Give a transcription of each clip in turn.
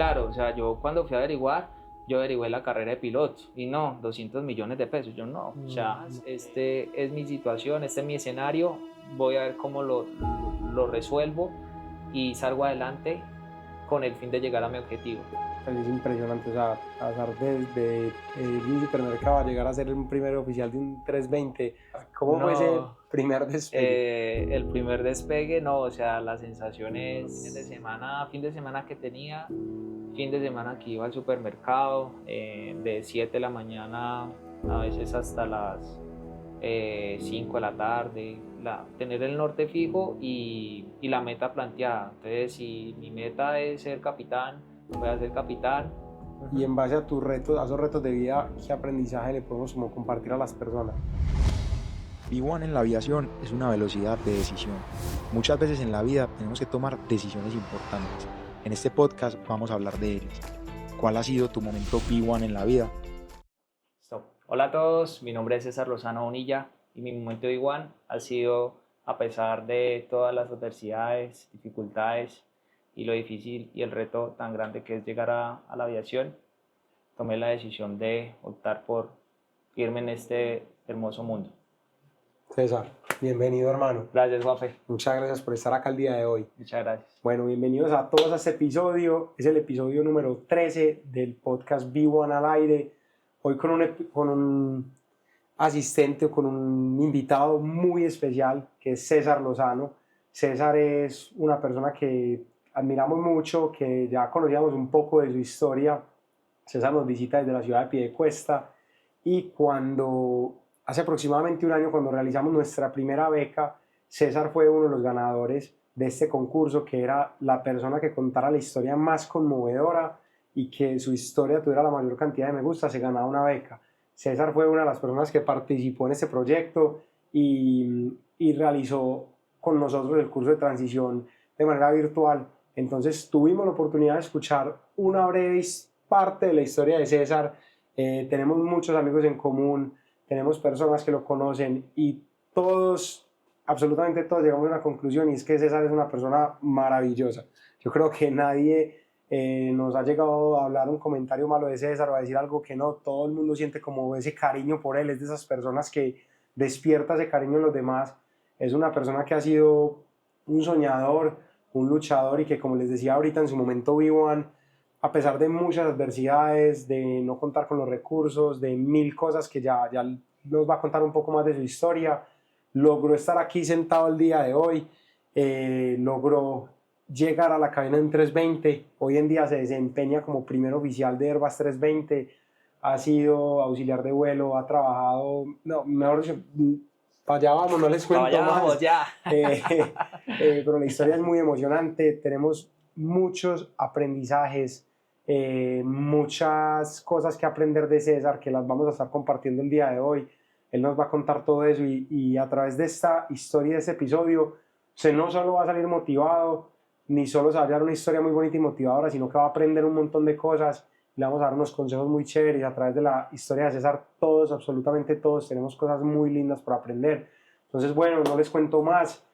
claro, o sea, yo cuando fui a averiguar, yo averigué la carrera de piloto y no, 200 millones de pesos, yo no, o sea, este es mi situación, este es mi escenario, voy a ver cómo lo resuelvo y salgo adelante con el fin de llegar a mi objetivo. Es impresionante, o sea, pasar desde un supermercado a llegar a ser un primer oficial de un 320. ¿Cómo fue ese primer despegue? El primer despegue, no, o sea, la sensación es fin de semana que tenía, fin de semana que iba al supermercado, de 7 de la mañana a veces hasta las 5 de la tarde, tener el norte fijo y la meta planteada. Entonces, si mi meta es ser capitán, voy a ser capitán. Y en base a tus retos, a esos retos de vida, ¿qué aprendizaje le podemos como compartir a las personas? V1 en la aviación es una velocidad de decisión. Muchas veces en la vida tenemos que tomar decisiones importantes. En este podcast vamos a hablar de ellas. ¿Cuál ha sido tu momento V1 en la vida? Stop. Hola a todos, mi nombre es César Lozano Bonilla y mi momento V1 ha sido, a pesar de todas las adversidades, dificultades y lo difícil y el reto tan grande que es llegar a la aviación, tomé la decisión de optar por irme en este hermoso mundo. César, bienvenido, hermano. Gracias, Juanfe. Muchas gracias por estar acá el día de hoy. Muchas gracias. Bueno, bienvenidos a todos a este episodio. Es el episodio número 13 del podcast V1 al aire. Hoy con un asistente o con un invitado muy especial que es César Lozano. César es una persona que admiramos mucho, que ya conocíamos un poco de su historia. César nos visita desde la ciudad de Piedecuesta y hace aproximadamente un año, cuando realizamos nuestra primera beca, César fue uno de los ganadores de este concurso, que era la persona que contara la historia más conmovedora y que su historia tuviera la mayor cantidad de me gusta, se ganaba una beca. César fue una de las personas que participó en este proyecto y realizó con nosotros el curso de transición de manera virtual. Entonces tuvimos la oportunidad de escuchar una breve parte de la historia de César. Tenemos muchos amigos en común, tenemos personas que lo conocen y todos, absolutamente todos, llegamos a una conclusión, y es que César es una persona maravillosa. Yo creo que nadie nos ha llegado a hablar un comentario malo de César o a decir algo que no. Todo el mundo siente como ese cariño por él. Es de esas personas que despierta ese cariño en los demás. Es una persona que ha sido un soñador, un luchador, y que, como les decía ahorita, en su momento V1, a pesar de muchas adversidades, de no contar con los recursos, de mil cosas que ya nos va a contar un poco más de su historia, logró estar aquí sentado el día de hoy, logró llegar a la cabina en 320, hoy en día se desempeña como primer oficial de Airbus 320, ha sido auxiliar de vuelo, ha trabajado, no, mejor dicho, para allá vamos, no les cuento más. Ya. Pero la historia es muy emocionante, tenemos muchos aprendizajes, muchas cosas que aprender de César, que las vamos a estar compartiendo el día de hoy. Él nos va a contar todo eso y a través de esta historia, de este episodio, usted no solo va a salir motivado, ni solo se va a hallar una historia muy bonita y motivadora, sino que va a aprender un montón de cosas. Le vamos a dar unos consejos muy chéveres. A través de la historia de César, todos, absolutamente todos, tenemos cosas muy lindas por aprender. Entonces, bueno, no les cuento más.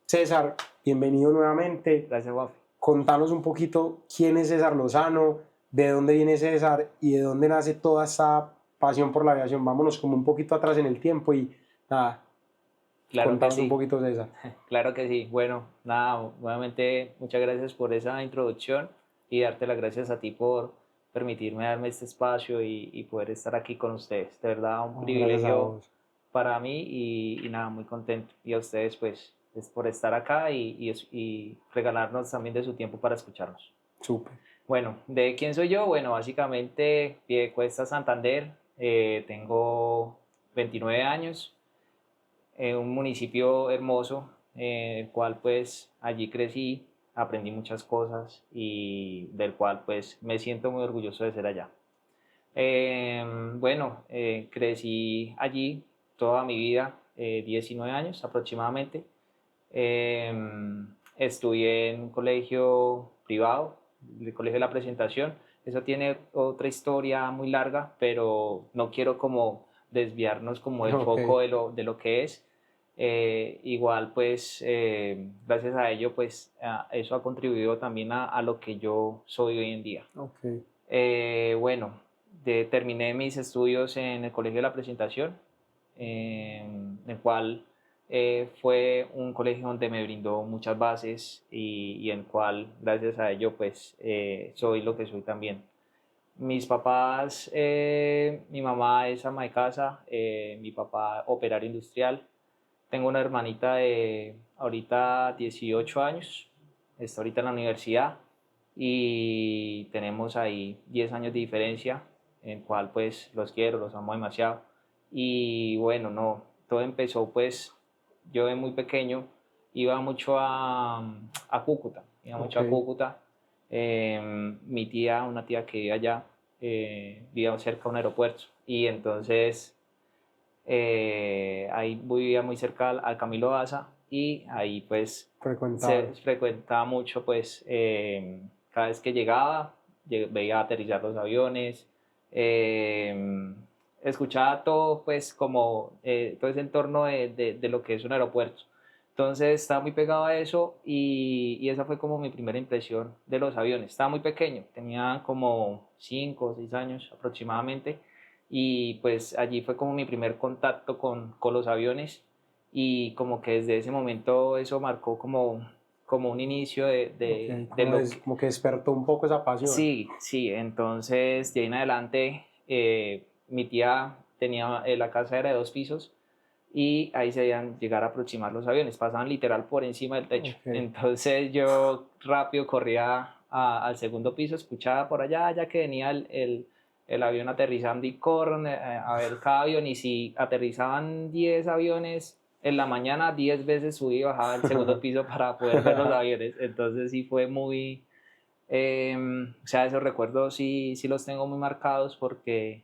César, bienvenido nuevamente. Gracias, Juanfe. Contanos un poquito quién es César Lozano, de dónde viene César y de dónde nace toda esta pasión por la aviación. Vámonos como un poquito atrás en el tiempo y nada, claro, contanos que sí. un poquito, César. Claro que sí. Bueno, nada, nuevamente muchas gracias por esa introducción y darte las gracias a ti por permitirme darme este espacio y poder estar aquí con ustedes. De verdad, un privilegio para mí y nada, muy contento. Y a ustedes, pues, es por estar acá y regalarnos también de su tiempo para escucharnos. Súper. Bueno, ¿de quién soy yo? Bueno, básicamente Piedecuesta, Santander. Tengo 29 años, un municipio hermoso, el cual pues allí crecí, aprendí muchas cosas y del cual pues me siento muy orgulloso de ser allá. Bueno, crecí allí toda mi vida, 19 años aproximadamente. Estudié en un colegio privado, el Colegio de la Presentación. Eso tiene otra historia muy larga, pero no quiero como desviarnos como del foco de lo que es. Igual pues gracias a ello pues eso ha contribuido también a lo que yo soy hoy en día. Ok. Bueno, terminé mis estudios en el Colegio de la Presentación, el cual fue un colegio donde me brindó muchas bases y en el cual gracias a ello pues soy lo que soy también. Mis papás, mi mamá es ama de casa, mi papá operario industrial. Tengo una hermanita de ahorita 18 años, está ahorita en la universidad y tenemos ahí 10 años de diferencia, en el cual pues los quiero, los amo demasiado. Y bueno, no, todo empezó pues, yo de muy pequeño iba mucho a Cúcuta, iba mucho a Ok. Cúcuta. Mi tía, una tía que vive allá, vivía cerca de un aeropuerto y entonces ahí vivía muy cerca al Camilo Daza y ahí pues se Frecuentado. frecuentaba mucho pues cada vez que llegaba veía aterrizar los aviones, eh, escuchaba todo pues como todo ese entorno de lo que es un aeropuerto. Entonces estaba muy pegado a eso y esa fue como mi primera impresión de los aviones. Estaba muy pequeño, tenía como 5 o 6 años aproximadamente y pues allí fue como mi primer contacto con los aviones y como que desde ese momento eso marcó como un inicio Ok. de lo que... Como que despertó un poco esa pasión. Sí, sí, entonces de ahí en adelante mi tía tenía la casa era de 2 pisos y ahí se veían llegar a aproximar los aviones, pasaban literal por encima del techo. Ok. Entonces yo rápido corría al segundo piso, escuchaba por allá ya que venía el avión aterrizando y corren a ver cada avión y si aterrizaban 10 aviones en la mañana, 10 veces subí y bajaba al segundo piso para poder ver los aviones. Entonces sí fue muy... o sea, esos recuerdos sí, sí los tengo muy marcados porque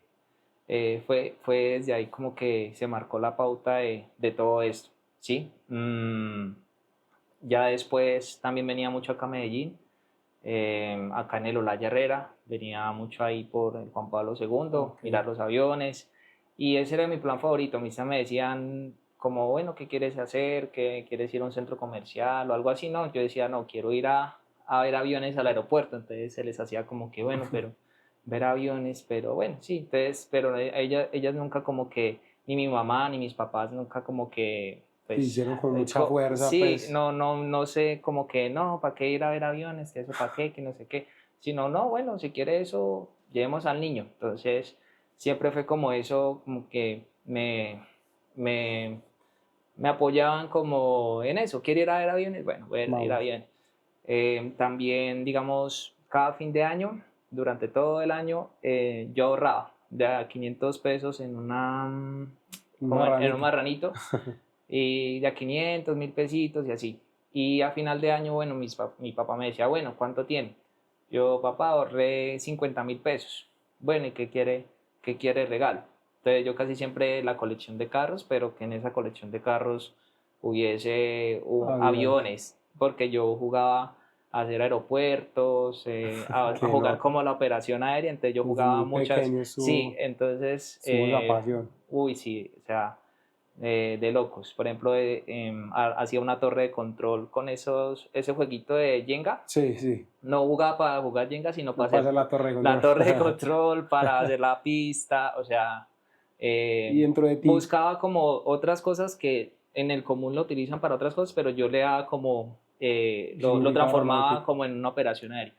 fue desde ahí como que se marcó la pauta de todo esto, ¿sí? Ya después también venía mucho acá a Medellín, acá en el Olaya Herrera, venía mucho ahí por el Juan Pablo II, Ok. mirar los aviones, y ese era mi plan favorito. Mis me decían como, bueno, ¿qué quieres hacer? ¿Qué quieres ir a un centro comercial o algo así? No, yo decía, no, quiero ir a ver aviones al aeropuerto, entonces se les hacía como que, bueno, pero ver aviones, pero bueno, sí, entonces, pero ellas nunca como que, ni mi mamá ni mis papás nunca como que, Sí, pues, hicieron con mucha fuerza, sí, pues. no sé, como que no, ¿para qué ir a ver aviones? Que eso, ¿para qué? Que no sé qué. Sino, no, bueno, si quiere eso, llevemos al niño. Entonces, siempre fue como eso, como que me, me apoyaban como en eso. ¿Quiere ir a ver aviones? Bueno, voy a ir a Vamos. aviones. También, digamos, cada fin de año, durante todo el año, yo ahorraba de a 500 pesos en Una como en un ranita. marranito y de a 500, 1000 pesitos y así. Y a final de año, bueno, mi papá me decía, bueno, ¿cuánto tiene? Yo, papá, ahorré 50.000 pesos. Bueno, ¿y qué quiere regalo? Entonces yo casi siempre la colección de carros, pero que en esa colección de carros hubiese Avión. aviones, porque yo jugaba a hacer aeropuertos, a Qué jugar nota. como la operación aérea, entonces yo Desde jugaba muy muchas, pequeño sí, entonces, estuvo esa pasión. uy, sí, o sea, de locos. Por ejemplo, hacía una torre de control con ese jueguito de Jenga. Sí, sí. No jugaba para jugar Jenga, sino No para pasa hacer la torre de la control. torre de control, para hacer la pista, o sea, Y dentro de ti, buscaba como otras cosas que en el común lo utilizan para otras cosas, pero yo le daba como, lo significado transformaba romántico. como en una operación aérea.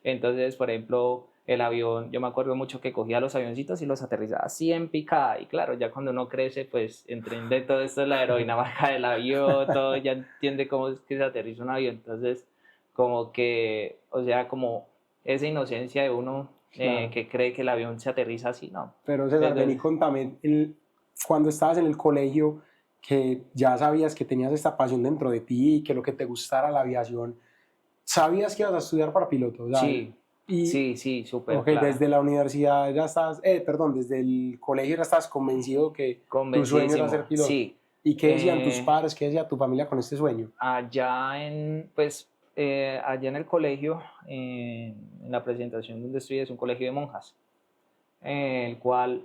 Entonces, por ejemplo, el avión, yo me acuerdo mucho que cogía los avioncitos y los aterrizaba así en picada. Y claro, ya cuando uno crece, pues entiende todo esto de la aerodinámica del avión, todo, ya entiende cómo es que se aterriza un avión. Entonces, como que, o sea, como esa inocencia de uno Claro. que cree que el avión se aterriza así, ¿no? Pero César, vení, Entonces, contame, cuando estabas en el colegio, que ya sabías que tenías esta pasión dentro de ti y que lo que te gustara la aviación, ¿sabías que ibas a estudiar para piloto? O sea, sí, y, sí, súper ok, clara, desde la universidad ya estás, perdón, desde el colegio ya estabas convencido que tu sueño era ser convencidísimo, piloto. sí. ¿Y qué decían tus Eh, padres, qué decía tu familia con este sueño? allá en el colegio, en la presentación donde estoy, es un colegio de monjas, el cual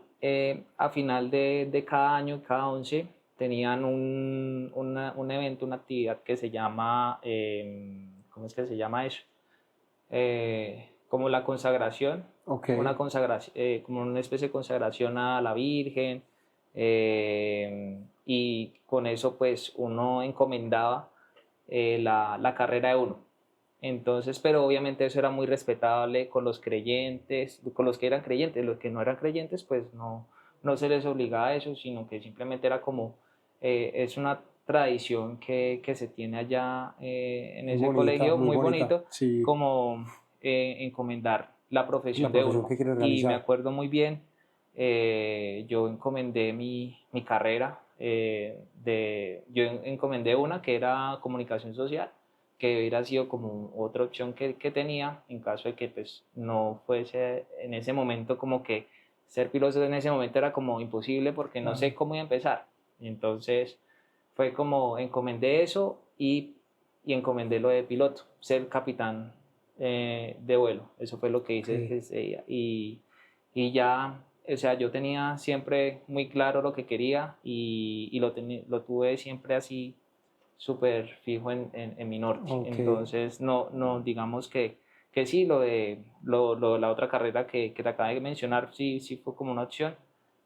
a final de cada año, cada 11, tenían un evento, una actividad que se llama, ¿cómo es que se llama eso? Como la consagración, Ok. una consagración, como una especie de consagración a la Virgen, y con eso pues uno encomendaba la carrera de uno. Entonces, pero obviamente eso era muy respetable con los creyentes, con los que eran creyentes. Los que no eran creyentes pues no se les obligaba a eso, sino que simplemente era como, es una tradición que se tiene allá en ese colegio, Muy muy bonita. bonito, Sí, como encomendar la la profesión de profesión uno. que quieres Y me realizar. acuerdo muy bien, yo encomendé mi carrera, yo encomendé una que era comunicación social, que hubiera sido como otra opción que tenía en caso de que pues no fuese en ese momento, como que ser piloto en ese momento era como imposible porque no sé cómo iba a empezar. Entonces fue como encomendé eso y encomendé lo de piloto, ser capitán de vuelo. Eso fue lo que hice Ok. ese día. Y ya, o sea, yo tenía siempre muy claro lo que quería y lo tuve siempre así súper fijo en mi norte. Ok. Entonces, no digamos que sí, la otra carrera que te acabé de mencionar, sí fue como una opción.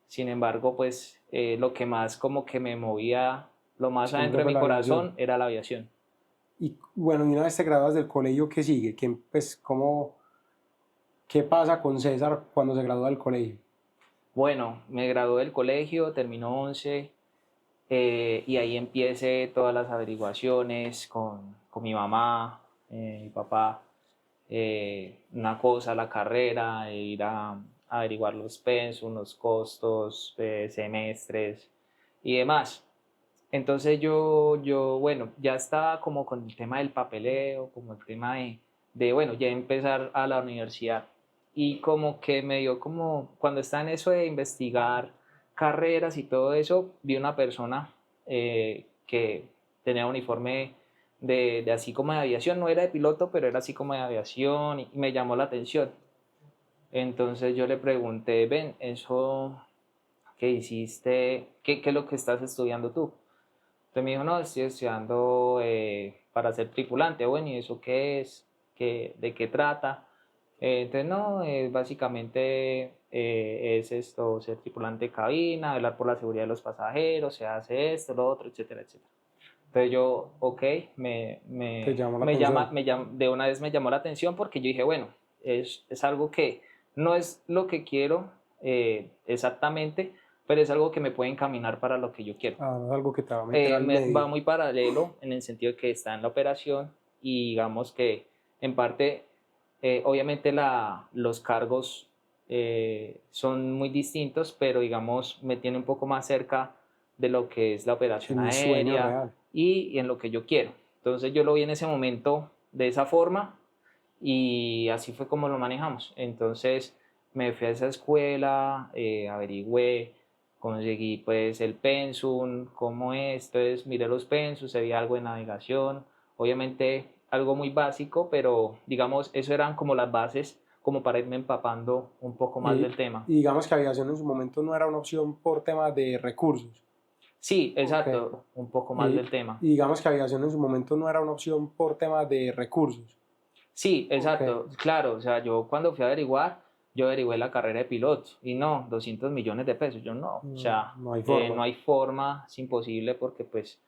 Sin embargo, pues lo que más como que me movía, lo más adentro Siempre de fue mi la aviación. corazón era la aviación. Y bueno, y una vez te gradúas del colegio, ¿qué sigue? Pues, qué pasa con César cuando se gradúa del colegio? Bueno, me gradué del colegio, terminó 11, y ahí empiece todas las averiguaciones con mi mamá, mi papá, una cosa, la carrera, ir a averiguar los pensum, los costos, semestres y demás. Entonces bueno, ya estaba como con el tema del papeleo, como el tema bueno, ya empezar a la universidad. Y como que me dio como, cuando está en eso de investigar carreras y todo eso, vi una persona que tenía un uniforme de así como de aviación, no era de piloto, pero era así como de aviación y me llamó la atención. Entonces yo le pregunté, ven, eso que hiciste, ¿qué es lo que estás estudiando tú? Entonces me dijo, no, estoy estudiando para ser tripulante. Bueno, ¿y eso qué es? ¿De qué trata? Entonces, no, básicamente es esto, ser tripulante de cabina, velar por la seguridad de los pasajeros, se hace esto, lo otro, etcétera, etcétera. Entonces yo, ok, ¿Te llamó la atención? de una vez me llamó la atención porque yo dije, bueno, es algo que no es lo que quiero exactamente, pero es algo que me puede encaminar para lo que yo quiero. Ah, no es algo que te va a meter al Va medio. muy paralelo en el sentido de que está en la operación y digamos que en parte, obviamente los cargos son muy distintos, pero digamos me tiene un poco más cerca de lo que es la Sí, operación mi sueño aérea real. y en lo que yo quiero. Entonces yo lo vi en ese momento de esa forma y así fue como lo manejamos. Entonces me fui a esa escuela, averigüé, conseguí pues el pensum, cómo es, entonces miré los pensums, se veía algo de navegación, obviamente algo muy básico, pero digamos, eso eran como las bases como para irme empapando un poco más del tema. Y digamos que aviación en su momento no era una opción por temas de recursos. Sí, Ok. exacto, un poco más Y, del tema. y digamos que aviación en su momento no era una opción por temas de recursos. Sí, Ok. exacto, claro, o sea, yo cuando fui a averiguar, yo averigué la carrera de piloto y no, 200 millones de pesos, yo no, o sea, No hay forma. no hay forma, es imposible porque pues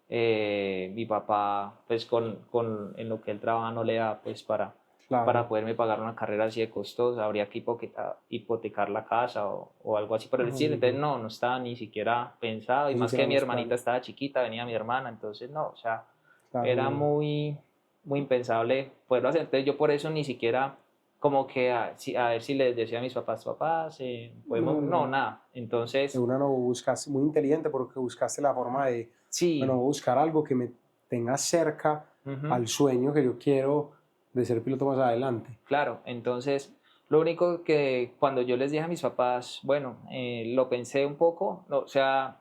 mi papá, pues en lo que él trabaja no le da pues para Claro. poderme pagar una carrera así de costosa, habría que hipotecar la casa o algo así por el estilo, entonces no estaba ni siquiera pensado y Ni más siquiera que en mi los hermanita planes. estaba chiquita, venía mi hermana, entonces no, o sea, Claro, era no. muy impensable poderlo hacer. Entonces yo por eso ni siquiera como que a ver si les decía a mis papás, No, podemos, no, no. nada. De Entonces, una no buscaste, muy inteligente porque buscaste la forma de, bueno, sí, buscar algo que me tenga cerca ujú, al sueño que yo quiero de ser piloto más adelante. claro. Entonces, lo único que cuando yo les dije a mis papás, bueno, lo pensé un poco, o sea,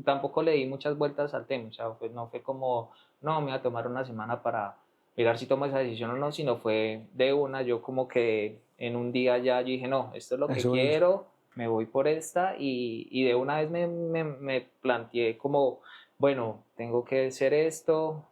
tampoco le di muchas vueltas al tema, o sea, pues no fue como, no, me voy a tomar una semana para mirar si tomo esa decisión o no, sino fue de una, yo como que en un día ya yo dije, no, esto es lo que Eso es. quiero, me voy por esta y de una vez me planteé como, bueno, tengo que hacer esto,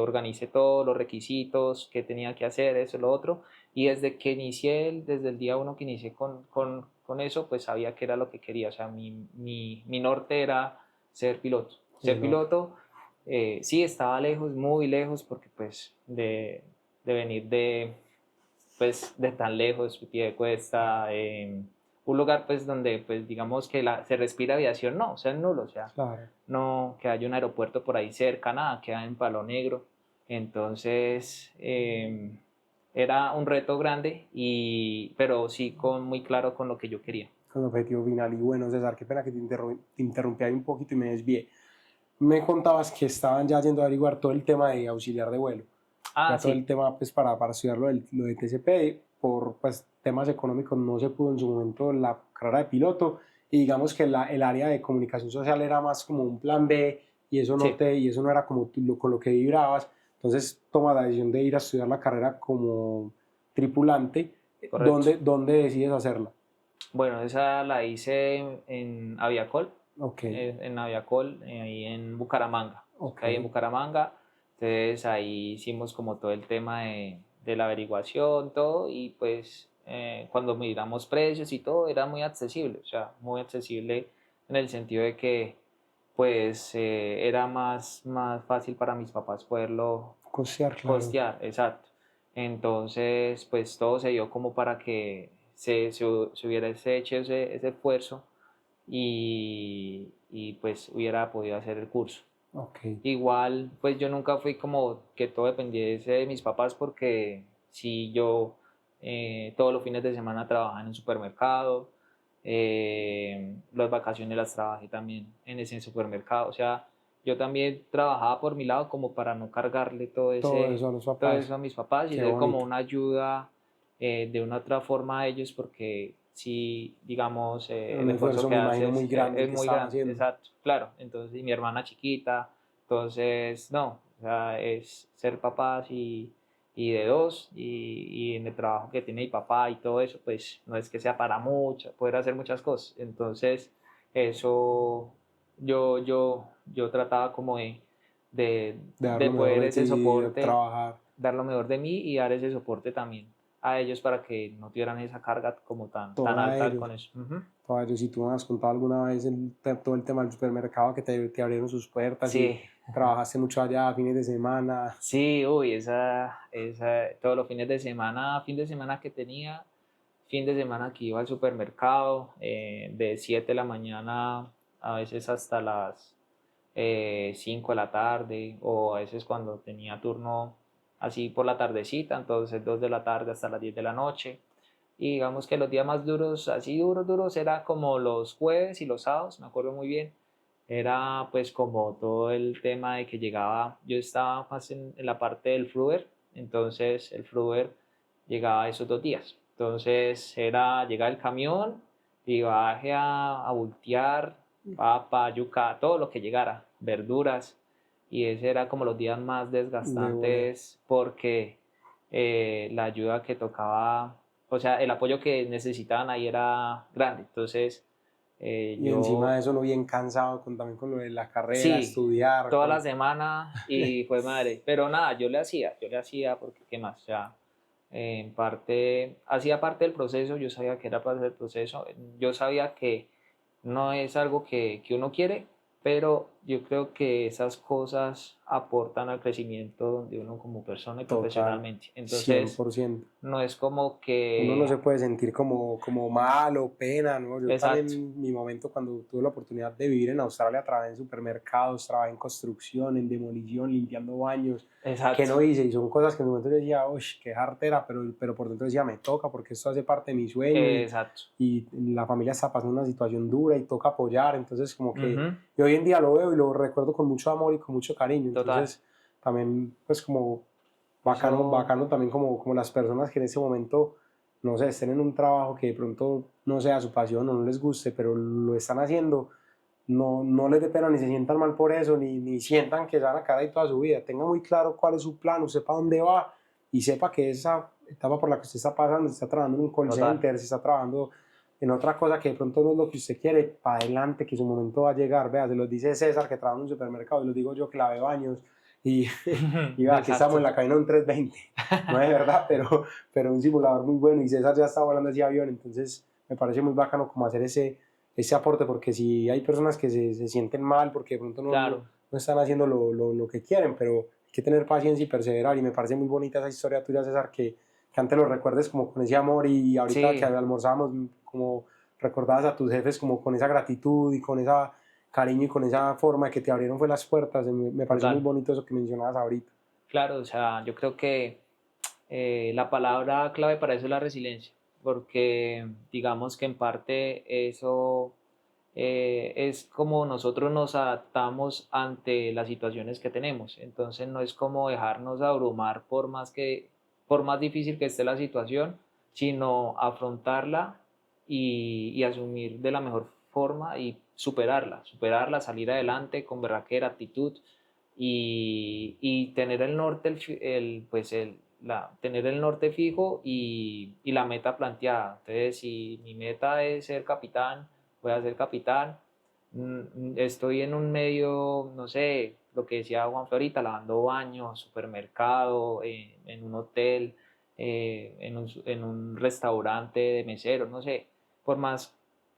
organicé todos los requisitos que tenía que hacer, eso, lo otro, y desde que inicié, desde el día uno que inicié con eso, pues sabía que era lo que quería, o sea, mi norte era ser piloto. Ser piloto, sí, estaba lejos, muy lejos, porque pues de venir pues, de tan lejos, Piedecuesta, un lugar pues donde pues digamos que se respira aviación, no, o sea, nulo, o sea, Claro. no que haya un aeropuerto por ahí cerca, nada, queda en Palo Negro. Entonces era un reto grande, pero sí muy claro con lo que yo quería. Con el objetivo final. Y bueno, César, qué pena que te interrumpí ahí un poquito y me desvié. Me contabas que estaban ya yendo a averiguar todo el tema de auxiliar de vuelo. Ya todo Sí. el tema pues para estudiar lo de TCP, por pues, temas económicos no se pudo en su momento la carrera de piloto, y digamos que el área de comunicación social era más como un plan B, y eso no, Sí. y eso no era como con lo que vibrabas. Entonces toma la decisión de ir a estudiar la carrera como tripulante. Correcto. ¿Dónde decides hacerla? Bueno, esa la hice en Aviacol, Ok, en Aviacol, ahí en Bucaramanga. ok. Ahí en Bucaramanga, entonces ahí hicimos como todo el tema de la averiguación, todo, y pues cuando miramos precios y todo, era muy accesible, o sea, muy accesible en el sentido de que pues era más fácil para mis papás poderlo Costear, claro. costear, exacto. Entonces, pues todo se dio como para que se hubiera hecho ese esfuerzo y pues hubiera podido hacer el curso. Ok. Igual, pues yo nunca fui como que todo dependiese de mis papás, porque si yo todos los fines de semana trabajaba en un supermercado, las vacaciones las trabajé también en ese supermercado, o sea, yo también trabajaba por mi lado como para no cargarle Todo eso a los todo papás. eso a mis papás y Qué ser como bonito. una ayuda de una otra forma a ellos, porque si digamos Un el esfuerzo esfuerzo, que me imagino, haces muy grande es que muy estaban grande, haciendo. exacto, claro, entonces y mi hermana chiquita, entonces no, o sea, es ser papás y de dos y en el trabajo que tiene mi papá y todo eso, pues no es que sea para mucho, poder hacer muchas cosas, entonces eso yo trataba como De dar de lo mejor poder de ese ti, de soporte, trabajar. dar lo mejor de mí y dar ese soporte también a ellos para que no tuvieran esa carga como tan Todo a alta ellos. con eso. Ujú. Todo a ellos. Si tú me has contado alguna vez todo el tema del supermercado, que te abrieron sus puertas y Sí, trabajaste mucho allá, fines de semana. sí, uy, todos los fin de semana que tenía, fin de semana que iba al supermercado, de 7 de la mañana a veces hasta las 5 de la tarde, o a veces cuando tenía turno así por la tardecita, entonces 2 de la tarde hasta las 10 de la noche. Y digamos que los días más duros, así duros, era como los jueves y los sábados, me acuerdo muy bien. Era pues como todo el tema de que llegaba, yo estaba más en la parte del Fruver, entonces el Fruver llegaba esos 2 días. Entonces era llegar el camión y baje a voltear papa, yuca, todo lo que llegara, verduras. Y ese era como los días más De voleo. desgastantes, porque la ayuda que tocaba, o sea, el apoyo que necesitaban ahí era grande. Entonces, Y encima yo, de eso, no bien cansado también con lo de la carrera, sí, estudiar. toda la semana y fue madre. Pero nada, yo le hacía porque qué más, o sea, en parte, hacía parte del proceso, yo sabía que era parte del proceso, yo sabía que no es algo que uno quiere, pero yo creo que esas cosas aportan al crecimiento de uno como persona y Total, profesionalmente. Entonces, 100%. no es como Uno no que, se puede sentir como mal o pena, ¿no? Yo también, exacto, en mi momento, cuando tuve la oportunidad de vivir en Australia, trabajé en supermercados, trabajé en construcción, en demolición, limpiando baños, que exacto, no hice, y son cosas que en un momento yo decía, uy, qué jartera, pero por dentro decía, me toca, porque esto hace parte de mi sueño, exacto. y la familia está pasando una situación dura y toca apoyar, entonces como que Ujú, yo hoy en día lo veo y lo recuerdo con mucho amor y con mucho cariño, total. entonces también pues como bacano, Eso, bacano también como las personas que en ese momento, no sé, estén en un trabajo que de pronto no sea su pasión o no les guste, pero lo están haciendo, no les dé pena ni se sientan mal por eso, ni sientan que se van a quedar ahí toda su vida. Tenga muy claro cuál es su plan, sepa dónde va y sepa que esa etapa por la que usted está pasando, se está trabajando en un call total. center, se está trabajando en otra cosa que de pronto no es lo que usted quiere, para adelante, que su momento va a llegar. Vea, se los dice César, que trabaja en un supermercado, y los digo yo, que lave baños, y, y vea, aquí estamos en la cabina de un 320, no es verdad, pero un simulador muy bueno, y César ya está volando ese avión, entonces me parece muy bacano como hacer ese aporte, porque si hay personas que se sienten mal porque de pronto Claro, no están haciendo lo que quieren, pero hay que tener paciencia y perseverar, y me parece muy bonita esa historia tuya, César, que antes lo recuerdes como con ese amor, y ahorita que sí, almorzamos, como recordabas a tus jefes como con esa gratitud y con esa cariño y con esa forma de que te abrieron fue las puertas. Me pareció muy total. bonito eso que mencionabas ahorita. Claro, o sea, yo creo que la palabra clave para eso es la resiliencia, porque digamos que en parte eso es como nosotros nos adaptamos ante las situaciones que tenemos. Entonces no es como dejarnos abrumar por más difícil que esté la situación, sino afrontarla y asumir de la mejor forma y superarla, salir adelante con berraquera, actitud y tener el norte, tener el norte fijo y la meta planteada. Entonces, si mi meta es ser capitán, voy a ser capitán. Estoy en un medio, no sé, lo que decía Juan Florita, lavando baños, supermercado, en un hotel, en un restaurante de meseros, no sé, por más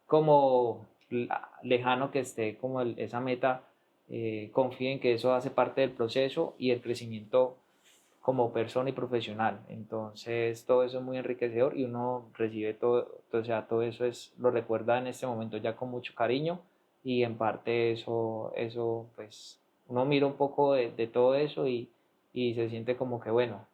como lejano que esté como esa meta, confíe en que eso hace parte del proceso y el crecimiento como persona y profesional. Entonces, todo eso es muy enriquecedor y uno recibe todo, o sea, todo eso lo recuerda en este momento ya con mucho cariño y en parte eso pues, uno mira un poco de todo eso y se siente como que, bueno,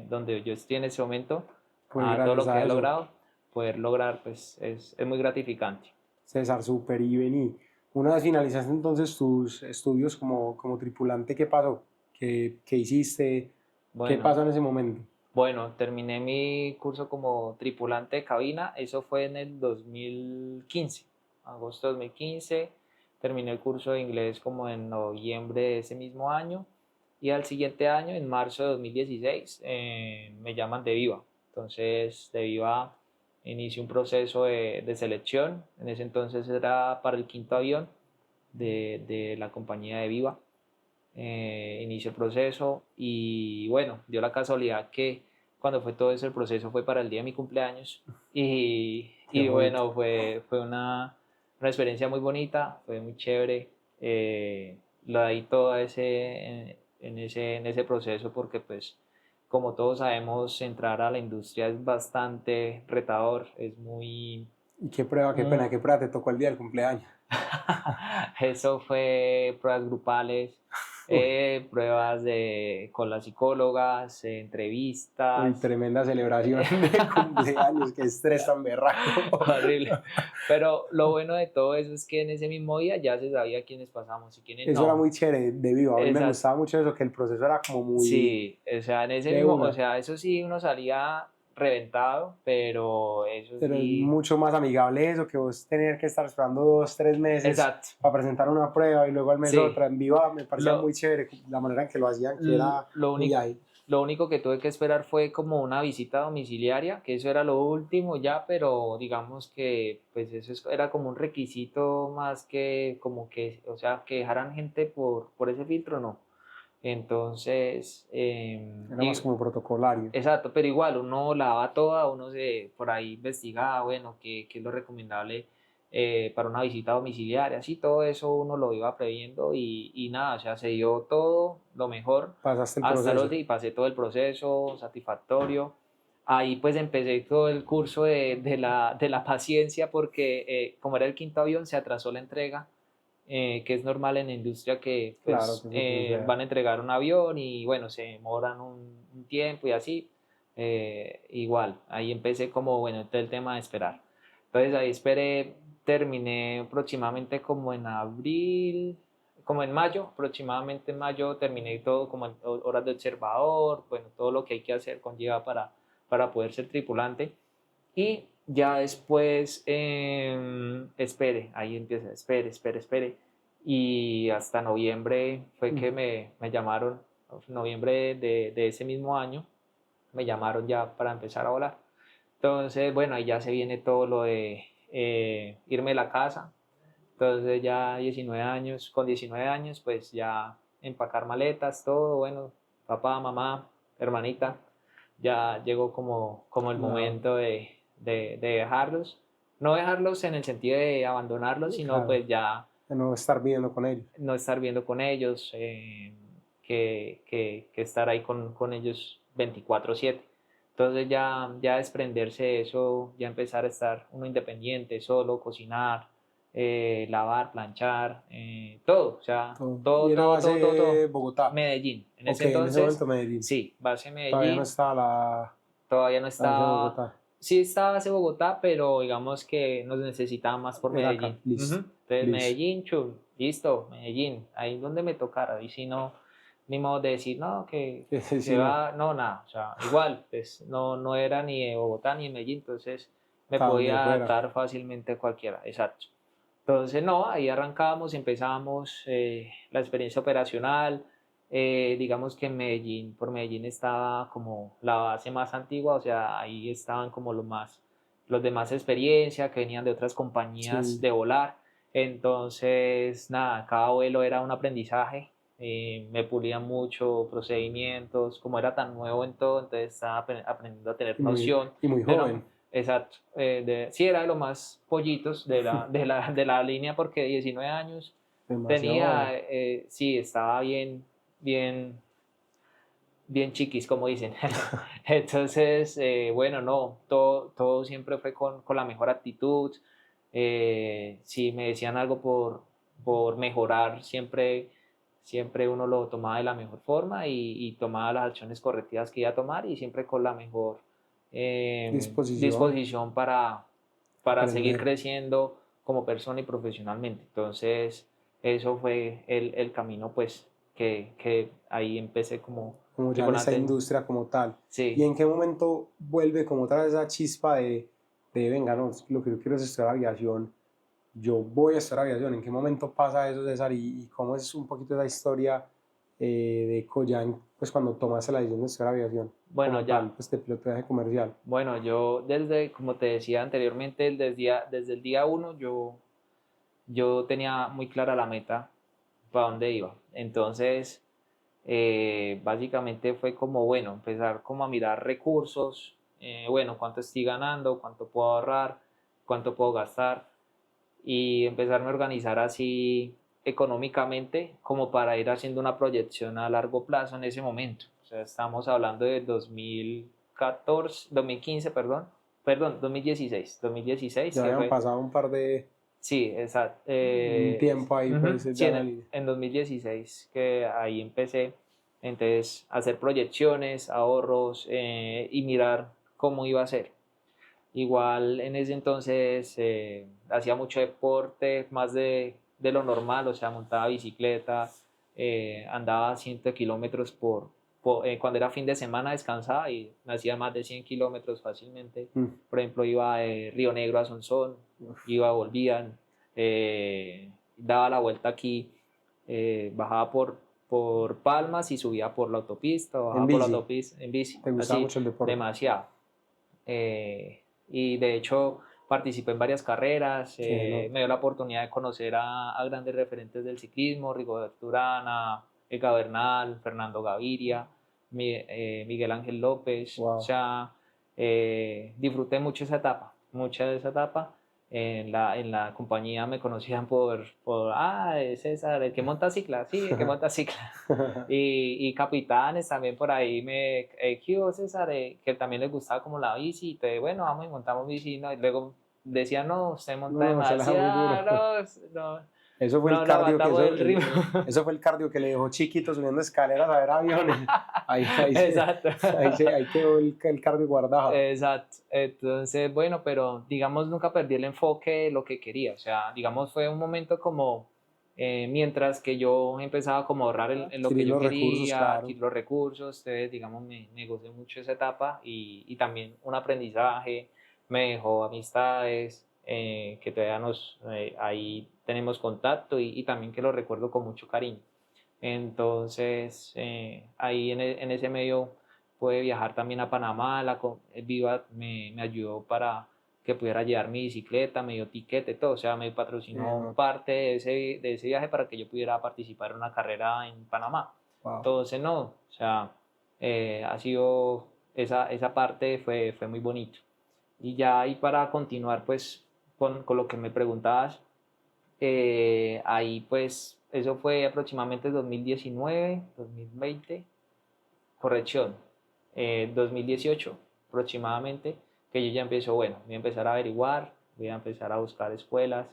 donde yo estoy en ese momento, Pues todo gracias lo que a he eso, logrado, poder lograr, pues, es muy gratificante. César, súper. Y vení, una vez finalizaste entonces tus estudios como tripulante, ¿qué pasó? ¿Qué hiciste? ¿Qué Bueno, pasó en ese momento? Bueno, terminé mi curso como tripulante de cabina, eso fue en el 2015, agosto de 2015. Terminé el curso de inglés como en noviembre de ese mismo año y al siguiente año, en marzo de 2016, me llaman de Viva. Entonces, de Viva inicio un proceso de selección, en ese entonces era para el quinto avión de la compañía de Viva. Inició el proceso y bueno, dio la casualidad que cuando fue todo eso el proceso fue para el día de mi cumpleaños Qué y bonito. bueno, fue una experiencia muy bonita, fue muy chévere, lo di todo en ese proceso porque pues como todos sabemos entrar a la industria es bastante retador, es muy, ¿Y qué prueba, qué pena, muy qué prueba te tocó el día del cumpleaños? Eso fue pruebas grupales, Uy, con las psicólogas, uy, entrevistas, tremenda celebración de cumpleaños, qué estrés tan berraco. horrible. Pero lo bueno de todo eso es que en ese mismo día ya se sabía quiénes pasamos y quiénes Eso era no. muy chévere de Vivo. A mí me Exacto. gustaba mucho eso, que el proceso era como muy Sí, o sea, en ese de mismo, o una, sea, eso sí uno salía reventado, pero eso pero es sí, mucho más amigable eso que vos tener que estar esperando 2, 3 meses exacto. para presentar una prueba y luego al mes Sí, otra. En Viva me parecía muy lo, chévere la manera en que lo hacían, que era Lo muy único, ágil. lo único que tuve que esperar fue como una visita domiciliaria, que eso era lo último ya, pero digamos que pues era como un requisito más que como que, o sea, que dejaran gente por ese filtro, no. Entonces, Era más como protocolario. exacto, pero igual uno la daba toda, uno se por ahí investigaba, bueno, qué es lo recomendable para una visita domiciliaria, así todo eso uno lo iba previendo y nada, o sea, se dio todo lo mejor Pasaste el hasta el proceso. último y pasé todo el proceso satisfactorio. Ahí pues empecé todo el curso de la paciencia porque como era el quinto avión se atrasó la entrega, que es normal en la industria que Claro pues que eso sucede. van a entregar un avión y bueno, se demoran un tiempo y así. Igual, ahí empecé como, bueno, todo el tema de esperar. Entonces ahí esperé, terminé aproximadamente como en abril, como en mayo, aproximadamente en mayo terminé todo como en horas de observador, bueno, todo lo que hay que hacer conlleva para poder ser tripulante. Y ya después, espere, ahí empieza, espere. Y hasta noviembre fue que me llamaron, noviembre de ese mismo año, me llamaron ya para empezar a volar. Entonces, bueno, ahí ya se viene todo lo de irme de la casa. Entonces ya 19 años, con 19 años pues ya empacar maletas, todo, bueno, papá, mamá, hermanita, ya llegó como el momento de dejarlos. No dejarlos en el sentido de abandonarlos, sino Claro. pues ya De no estar viviendo con ellos. no estar viendo con ellos, que estar ahí con ellos 24/7. Entonces ya desprenderse de eso, ya empezar a estar uno independiente, solo, cocinar, lavar, planchar, todo, o sea, Y era base todo. Bogotá. Medellín. En Ok, ese en ese entonces, momento Medellín. sí, base Todavía no Medellín, estaba todavía no la base de estaba, Bogotá. sí estaba base Bogotá, pero digamos que nos necesitaba más por Era acá, Medellín. listo. Entonces, Listo. Medellín, chum, listo, Medellín, ahí donde me tocara, y si no, ni modo de decir, no, Sí, que no, va, no, nada, o sea, igual, pues no era ni de Bogotá ni de Medellín, entonces me hasta donde podía fuera. adaptar fácilmente a cualquiera, exacto. Entonces, no, ahí arrancamos, empezamos la experiencia operacional. Digamos que en Medellín, por Medellín estaba como la base más antigua, o sea, ahí estaban como los de más experiencia, que venían de otras compañías Sí. de volar. Entonces, nada, cada vuelo era un aprendizaje, me pulían mucho procedimientos, como era tan nuevo en todo, entonces estaba aprendiendo a tener noción Y muy de lo, joven. exacto, sí era de los más pollitos de la línea porque 19 años Demasiado tenía, joven. sí, estaba bien, bien chiquis, como dicen. Entonces, bueno, no, todo siempre fue con la mejor actitud. Si me decían algo por mejorar, siempre uno lo tomaba de la mejor forma y tomaba las acciones correctivas que iba a tomar y siempre con la mejor Disposición. disposición para seguir Aprender. creciendo como persona y profesionalmente. Entonces, eso fue el camino, pues, que ahí empecé como Como ya en esta tripulante. industria como tal. ¿Y Sí, en qué momento vuelve como otra vez esa chispa de venga, no, lo que yo quiero es estudiar aviación, yo voy a estudiar aviación? ¿En qué momento pasa eso, César? Y cómo es un poquito esa historia de Coyan, pues cuando tomaste la decisión de estudiar aviación bueno, como tal, ya. pues de pilotaje comercial? Bueno, yo como te decía anteriormente, desde el día uno, yo tenía muy clara la meta para dónde iba. Entonces, básicamente fue como, bueno, empezar como a mirar recursos, bueno, cuánto estoy ganando, cuánto puedo ahorrar, cuánto puedo gastar y empezarme a organizar así económicamente como para ir haciendo una proyección a largo plazo en ese momento. O sea, estamos hablando de 2015, perdón, 2016 Ya que habían fue, pasado un par de sí, exacto, un tiempo ahí, pues sí, ya en la línea. en 2016 que ahí empecé entonces a hacer proyecciones, ahorros y mirar cómo iba a ser. Igual en ese entonces hacía mucho deporte, más de lo normal, o sea, montaba bicicleta, andaba 100 kilómetros cuando era fin de semana descansaba y me hacía más de 100 kilómetros fácilmente. Mm. Por ejemplo, iba de Río Negro a Sonsón, iba, volvía, daba la vuelta aquí, bajaba por Palmas y subía por la autopista, En bajaba por la bici, autopista en bici, te gustaba así, mucho el deporte. demasiado. Y de hecho participé en varias carreras, Qué me nota. dio la oportunidad de conocer a grandes referentes del ciclismo, Rigoberto Urán, Ega Bernal, Fernando Gaviria, Miguel Ángel López, o Wow. sea, disfruté mucha de esa etapa. En la compañía me conocían es César, el que monta cicla, sí, el que monta cicla. Y capitanes también por ahí ¿qué hubo, César? Que también les gustaba como la bici, y bueno, vamos y montamos bici, ¿no? Y luego decían, no, usted No, monta no, se le da muy duro. demasiado, no, Eso fue el no cardio que aguantamos el ritmo. eso fue el cardio que le dejó chiquito subiendo escaleras a ver aviones. Exacto. Ahí quedó el cardio guardado. Exacto. Entonces, bueno, pero digamos nunca perdí el enfoque de lo que quería. O sea, digamos fue un momento como mientras que yo empezaba como a ahorrar en lo que Adquirir yo los recursos, quería, claro. adquirir los recursos, entonces digamos me gocé mucho esa etapa y también un aprendizaje, me dejó amistades que todavía ahí tenemos contacto y también que lo recuerdo con mucho cariño. Entonces, ahí en ese medio pude viajar también a Panamá, Viva me ayudó para que pudiera llevar mi bicicleta, me dio tiquete, todo, o sea, me patrocinó parte de ese viaje para que yo pudiera participar en una carrera en Panamá. Wow. Entonces, no, o sea, ha sido, esa parte fue muy bonito. Y ya ahí para continuar, pues, con lo que me preguntabas, ahí pues, eso fue aproximadamente 2019, 2020, corrección, 2018 aproximadamente, que yo ya empiezo, bueno, voy a empezar a averiguar, voy a empezar a buscar escuelas,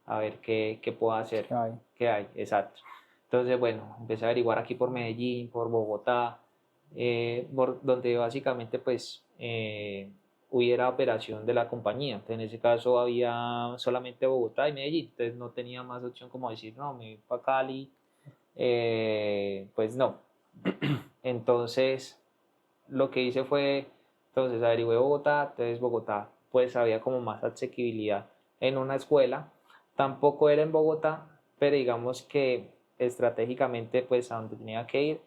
a ver qué puedo hacer, qué hay, exacto. Entonces, bueno, empecé a averiguar aquí por Medellín, por Bogotá, donde básicamente pues hubiera operación de la compañía. Entonces, en ese caso había solamente Bogotá y Medellín, entonces no tenía más opción como decir, no, me voy para Cali, pues no. Entonces, lo que hice fue, entonces averigué Bogotá, entonces Bogotá pues había como más asequibilidad en una escuela, tampoco era en Bogotá, pero digamos que estratégicamente pues a donde tenía que ir,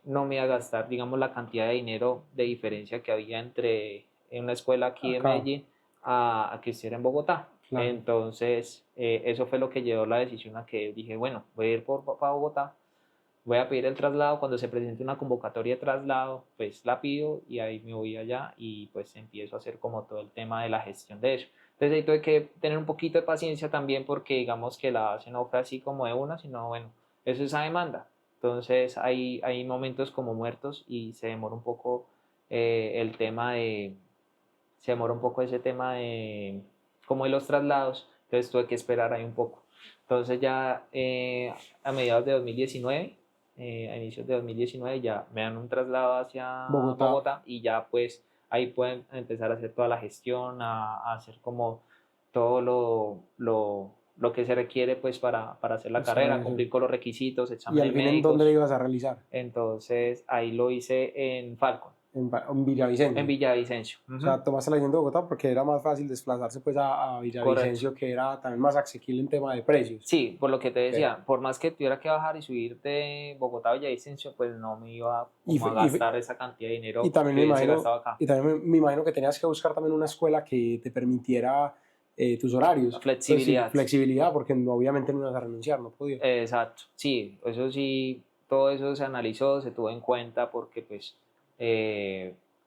no me iba a gastar digamos la cantidad de dinero de diferencia que había entre en una escuela aquí en Medellín a que estuviera en Bogotá. Claro. Entonces eso fue lo que llevó la decisión a que dije, bueno, voy a ir para Bogotá, voy a pedir el traslado, cuando se presente una convocatoria de traslado, pues la pido y ahí me voy allá y pues empiezo a hacer como todo el tema de la gestión de eso. Entonces ahí tuve que tener un poquito de paciencia también porque digamos que la base no fue así como de una, sino bueno, eso es a demanda. Entonces hay momentos como muertos y se demora un poco el tema de, se demora un poco ese tema de, como de los traslados, entonces tuve que esperar ahí un poco. Entonces ya a mediados de 2019, a inicios de 2019 ya me dan un traslado hacia Bogotá y ya pues ahí pueden empezar a hacer toda la gestión, a hacer como todo lo que se requiere pues para hacer la carrera, cumplir con los requisitos, exámenes médicos. ¿Y al fin en dónde lo ibas a realizar? Entonces ahí lo hice en Falcon. En Villavicencio. En Villavicencio. O sea, tomaste la decisión de Bogotá porque era más fácil desplazarse pues a Villavicencio. Correcto. Que era también más asequible en tema de precios. Sí, por lo que te decía, por más que tuviera que bajar y subir de Bogotá a Villavicencio, pues no me iba a gastar esa cantidad de dinero y también que me se imagino, gastaba acá. Y también me imagino que tenías que buscar también una escuela que te permitiera tus horarios. La flexibilidad. Pues, sí, flexibilidad, porque obviamente no ibas a renunciar, no podías. Exacto, sí, eso sí, todo eso se analizó, se tuvo en cuenta porque pues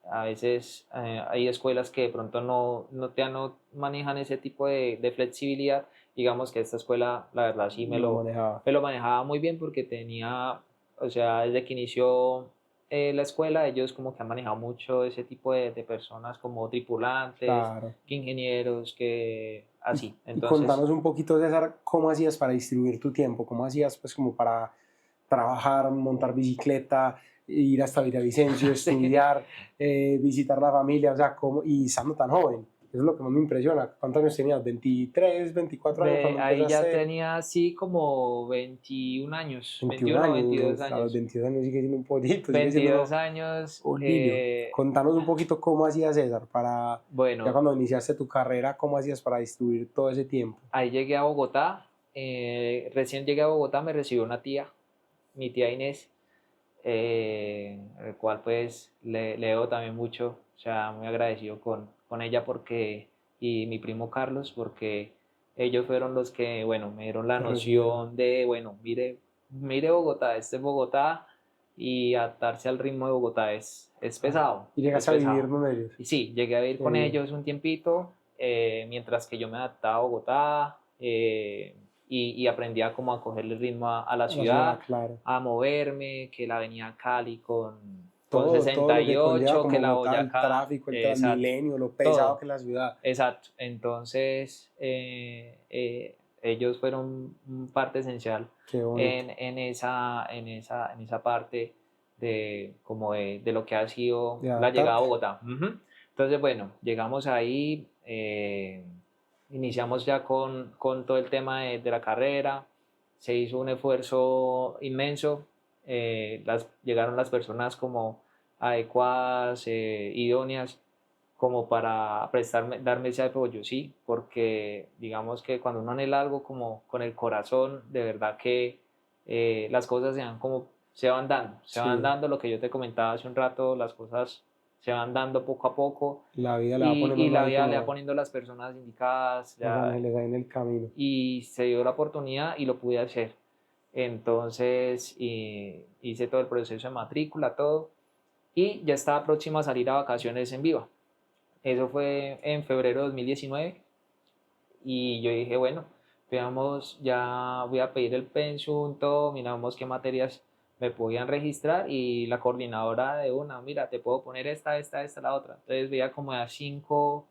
a veces hay escuelas que de pronto no manejan ese tipo de flexibilidad. Digamos que esta escuela, la verdad, sí me lo manejaba muy bien porque tenía, o sea, desde que inició la escuela, ellos como que han manejado mucho ese tipo de personas como tripulantes, claro. Que ingenieros, que así. Entonces, y contanos un poquito, César, cómo hacías para distribuir tu tiempo, cómo hacías pues como para trabajar, montar bicicleta, ir hasta Villavicencio, estudiar, visitar la familia, o sea, y estando tan joven. Eso es lo que más me impresiona. ¿Cuántos años tenías? ¿23, 24 años? Cuando ahí ya tenía así como 21 años, 21 o 22 años. A los 22 años sigue siendo un pollito. 22 años. Un niño. Contanos un poquito cómo hacías, César, para, ya cuando iniciaste tu carrera, cómo hacías para distribuir todo ese tiempo. Ahí llegué a Bogotá, recién llegué a Bogotá, me recibió una tía, mi tía Inés, el cual pues le debo también mucho, o sea, muy agradecido con ella porque, y mi primo Carlos, porque ellos fueron los que, bueno, me dieron la noción de, bueno, mire Bogotá, este es Bogotá, y adaptarse al ritmo de Bogotá es pesado. ¿Y llegaste a vivir con ellos? Sí, llegué a vivir con ellos un tiempito, mientras que yo me adaptaba a Bogotá, y aprendía como a cogerle el ritmo a la ciudad, claro. a moverme, que la avenida Cali con 68, todo que la Bogotá, Boyacá, el tráfico, el Transmilenio, lo pesado todo. Que es la ciudad. Exacto, entonces ellos fueron parte esencial en esa parte de, como de lo que ha sido la llegada a Bogotá. Entonces, bueno, llegamos ahí, iniciamos ya con todo el tema de la carrera, se hizo un esfuerzo inmenso, llegaron las personas como adecuadas, idóneas, como para darme ese apoyo, sí, porque digamos que cuando uno anhela algo como con el corazón, de verdad que las cosas se van dando, lo que yo te comentaba hace un rato, las cosas se van dando poco a poco La vida le va poniendo y la ahí vida como le va poniendo las personas indicadas los ángeles ahí en el camino. y se dio la oportunidad y lo pude hacer. Entonces hice todo el proceso de matrícula, todo, y ya estaba próximo a salir a vacaciones en Viva. Eso fue en febrero de 2019 y yo dije, bueno, veamos, ya voy a pedir el pensum, todo, miramos qué materias me podían registrar y la coordinadora de una, mira, te puedo poner esta, la otra. Entonces veía como de a cinco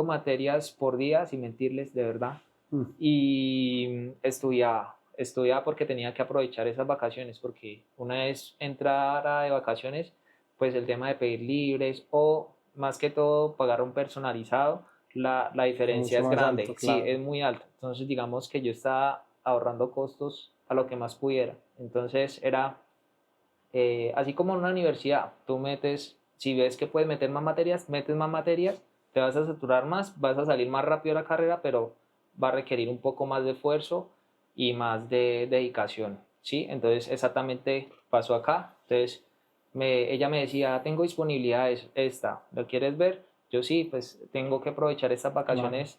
materias por día, sin mentirles, de verdad. Y estudiaba porque tenía que aprovechar esas vacaciones, porque una vez entrara de vacaciones, pues el tema de pedir libres o más que todo pagar un personalizado, la diferencia Mucho es más grande, alto, sí, claro. es muy alta. Entonces digamos que yo estaba ahorrando costos a lo que más pudiera. Entonces era así como en una universidad, tú metes, si ves que puedes meter más materias, metes más materias, te vas a saturar más, vas a salir más rápido de la carrera, pero va a requerir un poco más de esfuerzo y más de dedicación, ¿sí? Entonces exactamente pasó acá. Entonces ella me decía, tengo disponibilidad esta, ¿lo quieres ver? Yo sí, pues tengo que aprovechar estas vacaciones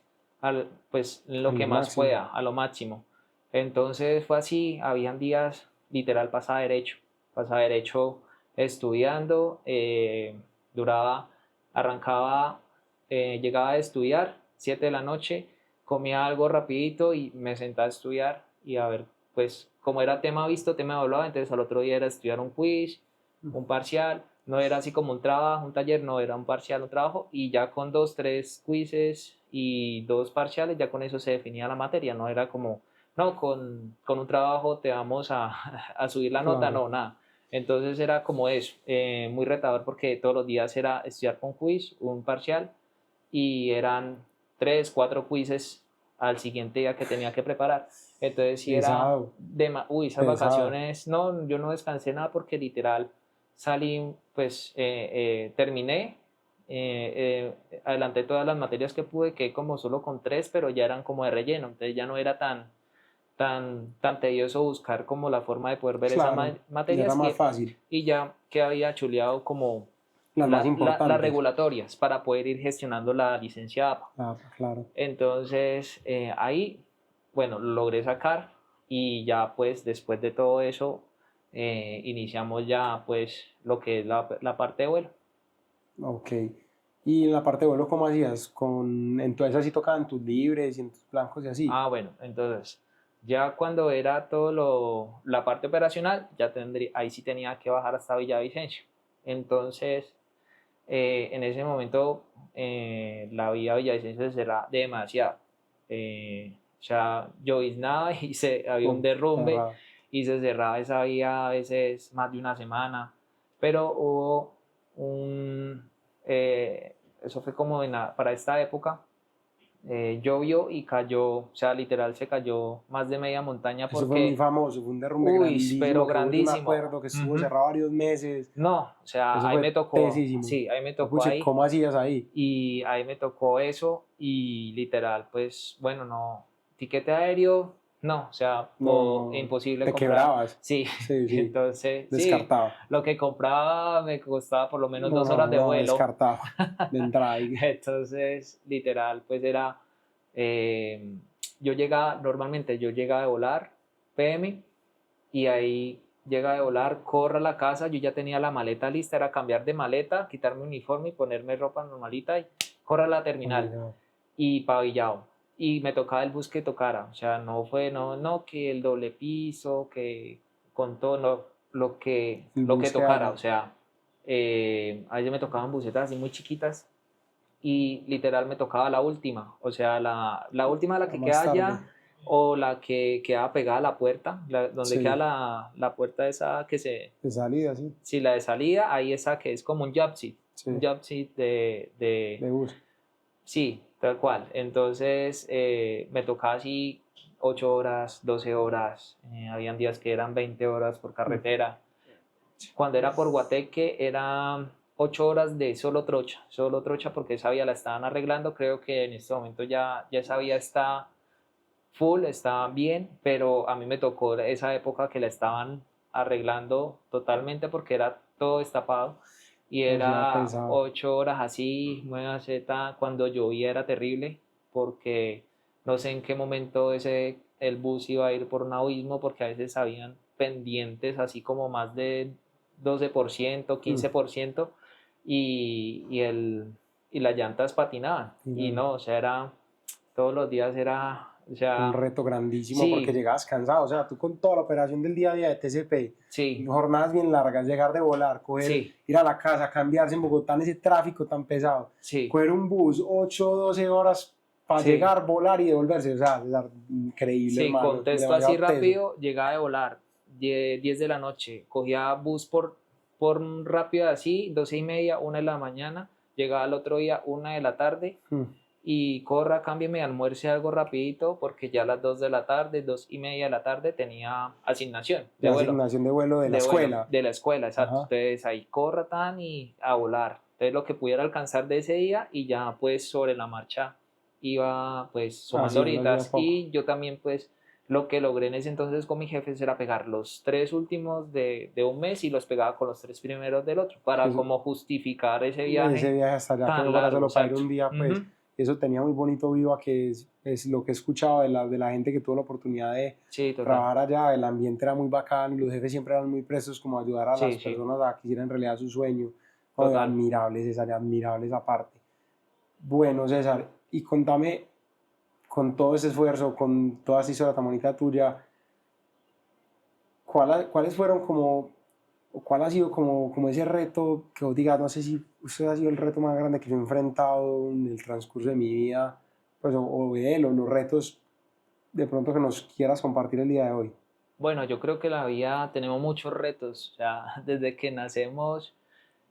pues lo A que lo más máximo. pueda, a lo máximo. Entonces fue así, habían días, literal, pasaba derecho estudiando, arrancaba, llegaba a estudiar, 7 de la noche, comía algo rapidito y me sentaba a estudiar y a ver, pues como era tema visto, tema evaluado, entonces al otro día era estudiar un quiz, un parcial, no era así como un trabajo, un taller, no era un parcial, un trabajo, y ya con 2, 3 quizzes y 2 parciales, ya con eso se definía la materia, no era como, no, con un trabajo te vamos a subir la nota, Claro. no, nada. Entonces era como eso, muy retador porque todos los días era estudiar un quiz, un parcial, y eran 3, 4 quizzes al siguiente día que tenía que preparar. Entonces sí era Pesado, uy, esas pesado. vacaciones, no, yo no descansé nada porque literal salí, pues terminé, adelanté todas las materias que pude, quedé como solo con 3, pero ya eran como de relleno, entonces ya no era tan tedioso buscar como la forma de poder ver esas Claro, ya era materias más fácil. y ya que había chuleado como Las más las importantes. regulatorias para poder ir gestionando la licenciada. Ah, claro. Entonces ahí, bueno, lo logré sacar y ya pues después de todo eso iniciamos ya pues lo que es la parte de vuelo. Ok. Y en la parte de vuelo, ¿cómo hacías? Entonces así tocaban tus libres y en tus blancos y así. Ah, bueno, entonces ya cuando era la parte operacional, ahí sí tenía que bajar hasta Villavicencio. Entonces, en ese momento, la vía Villavicencio se cerraba demasiado. O sea, lloviznaba y había un Pum, derrumbe cerrado. y se cerraba esa vía a veces más de una semana. Pero hubo eso fue como para esta época llovió y cayó, o sea, literal se cayó más de media montaña Eso fue muy porque, famoso, fue un derrumbe uy, pero grandísimo que hubo, yo me grandísimo. acuerdo que estuvo Ujú. cerrado varios meses. No, o sea, Eso ahí fue me tocó, tesísimo. sí, ahí me tocó Puche, ahí ¿cómo hacías ahí? y ahí me tocó eso y literal, pues, bueno, no, tiquete aéreo, no, o sea, No, imposible te comprar, quebrabas. sí, Sí, sí, entonces, sí, descartado. lo que compraba me costaba por lo menos No, 2 horas no, de no, vuelo. descartado. De entrada. Entonces, literal, pues era, eh, normalmente yo llegaba de volar PM y ahí llega de volar, corro a la casa, yo ya tenía la maleta lista, era cambiar de maleta, quitarme uniforme y ponerme ropa normalita y corro a la Ay, terminal no. y pabellado. Y me tocaba el bus que tocara, o sea, no fue, no, que el doble piso, que con todo, no, El lo que bus que tocara, haya. o sea, a veces me tocaban busetas así muy chiquitas y literal me tocaba la última, o sea, la última la A que más queda tarde. allá o la que queda pegada a la puerta, donde queda Sí, la puerta esa de salida, sí. si la de salida, ahí esa que es como un Sí, job seat de bus. sí, tal cual. Entonces me tocaba así 8 horas, 12 horas, habían días que eran 20 horas por Mm. carretera. Cuando era por Guateque eran 8 horas de solo trocha porque esa vía la estaban arreglando, creo que en este momento ya esa vía está full, está bien, pero a mí me tocó esa época que la estaban arreglando totalmente porque era todo destapado y Pues era era pesado. 8 horas así, muévase, cuando llovía era terrible porque no sé en qué momento el bus iba a ir por un abismo porque a veces habían pendientes así como más de 12%, 15% y las llantas patinaban y no, o sea, todos los días era, o Un sea, reto grandísimo porque sí, llegabas cansado, o sea, tú con toda la operación del día a día de TCP, sí, jornadas bien largas, llegar de volar, sí, ir a la casa, cambiarse en Bogotá en ese tráfico tan pesado, sí, coger un bus, 8 o 12 horas para sí. llegar, volar y devolverse, o sea, increíble, Sí, hermano, contesto así demasiado teso. rápido, llegaba de volar, 10 de la noche, cogía bus por rápido así, 12:30, 1 de la mañana, llegaba al otro día, 1 de la tarde, y corra, cámbieme, almuerce algo rapidito, porque ya a las 2 de la tarde, 2:30 de la tarde tenía asignación De asignación de vuelo de la escuela. de la escuela, exacto. Ajá. Entonces ahí corra tan y a volar. Entonces lo que pudiera alcanzar de ese día y ya pues sobre la marcha iba pues sumando Haciendo así a horitas poco. y yo también pues lo que logré en ese entonces con mi jefe era pegar los 3 últimos de un mes y los pegaba con los 3 primeros del otro para Eso, como justificar ese ese viaje viaje hasta allá que tan no fuera largo, solo para ir exacto. un día, pues Ujú. eso tenía muy bonito Viva, que es lo que he escuchado de la gente que tuvo la oportunidad de Sí, total. trabajar allá, el ambiente era muy bacán y los jefes siempre eran muy prestos como a ayudar a las Sí, sí, personas a que hicieran realidad su sueño. Oh, total. admirable César, admirable esa parte. Bueno César, y contame, con todo ese esfuerzo, con toda esta historia tan bonita tuya, ¿cuáles fueron como, o cuál ha sido como ese reto que vos digas, no sé si usted ha sido el reto más grande que yo he enfrentado en el transcurso de mi vida, pues o él, o los retos de pronto que nos quieras compartir el día de hoy? Bueno, yo creo que la vida tenemos muchos retos, o sea, desde que nacemos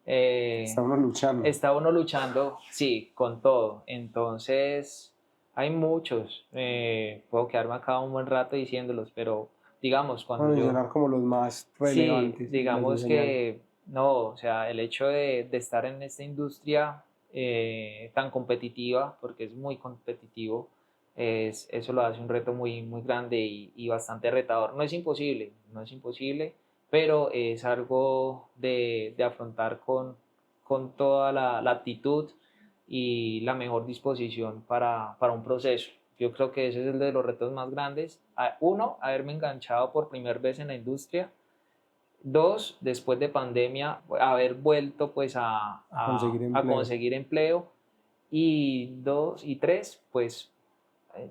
Estamos luchando. está uno luchando, sí, con todo. Entonces, hay muchos, puedo quedarme acá un buen rato diciéndolos, pero digamos, Vamos a cuando yo, mencionar como los más sí, relevantes y las digamos enseñanzas. que no, o sea, el hecho de estar en esta industria tan competitiva, porque es muy competitivo, eso lo hace un reto muy, muy grande y bastante retador. No es imposible, no es imposible, pero es algo de afrontar con toda la actitud y la mejor disposición para un proceso. Yo creo que ese es el de los retos más grandes. Uno, haberme enganchado por primera vez en la industria. Dos, después de pandemia, haber vuelto pues A conseguir a empleo. conseguir empleo. Y dos, y tres, pues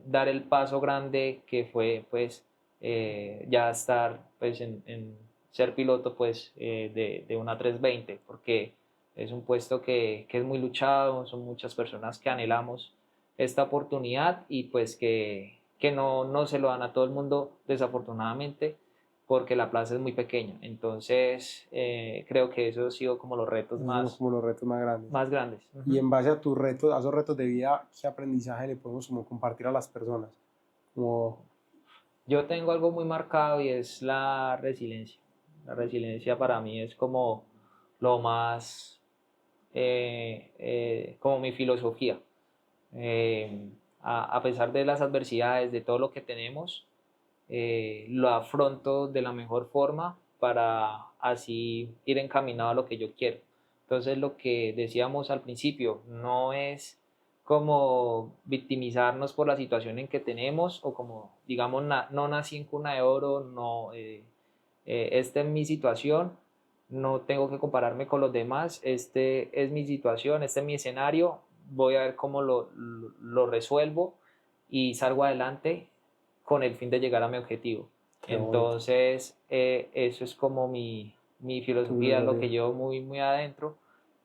dar el paso grande que fue pues ya estar pues en ser piloto pues de una 320 porque es un puesto que es muy luchado, son muchas personas que anhelamos esta oportunidad y pues que no se lo dan a todo el mundo desafortunadamente porque la plaza es muy pequeña. Entonces creo que eso ha sido como los retos Esos son como los retos más grandes. más grandes. Y Ujú. en base a tus retos, a esos retos de vida, ¿qué aprendizaje le podemos como compartir a las personas? Como, Yo tengo algo muy marcado y es la resiliencia. La resiliencia para mí es como lo más, como mi filosofía. A pesar de las adversidades, de todo lo que tenemos, lo afronto de la mejor forma para así ir encaminado a lo que yo quiero. Entonces lo que decíamos al principio no es como victimizarnos por la situación en que tenemos o como digamos no nací en cuna de oro, no, esta es mi situación, no tengo que compararme con los demás, este es mi situación, este es mi escenario, voy a ver cómo lo resuelvo y salgo adelante con el fin de llegar a mi objetivo. qué bonito. Entonces, eso es como mi Tu filosofía, lo que filosofía. llevo muy, muy adentro,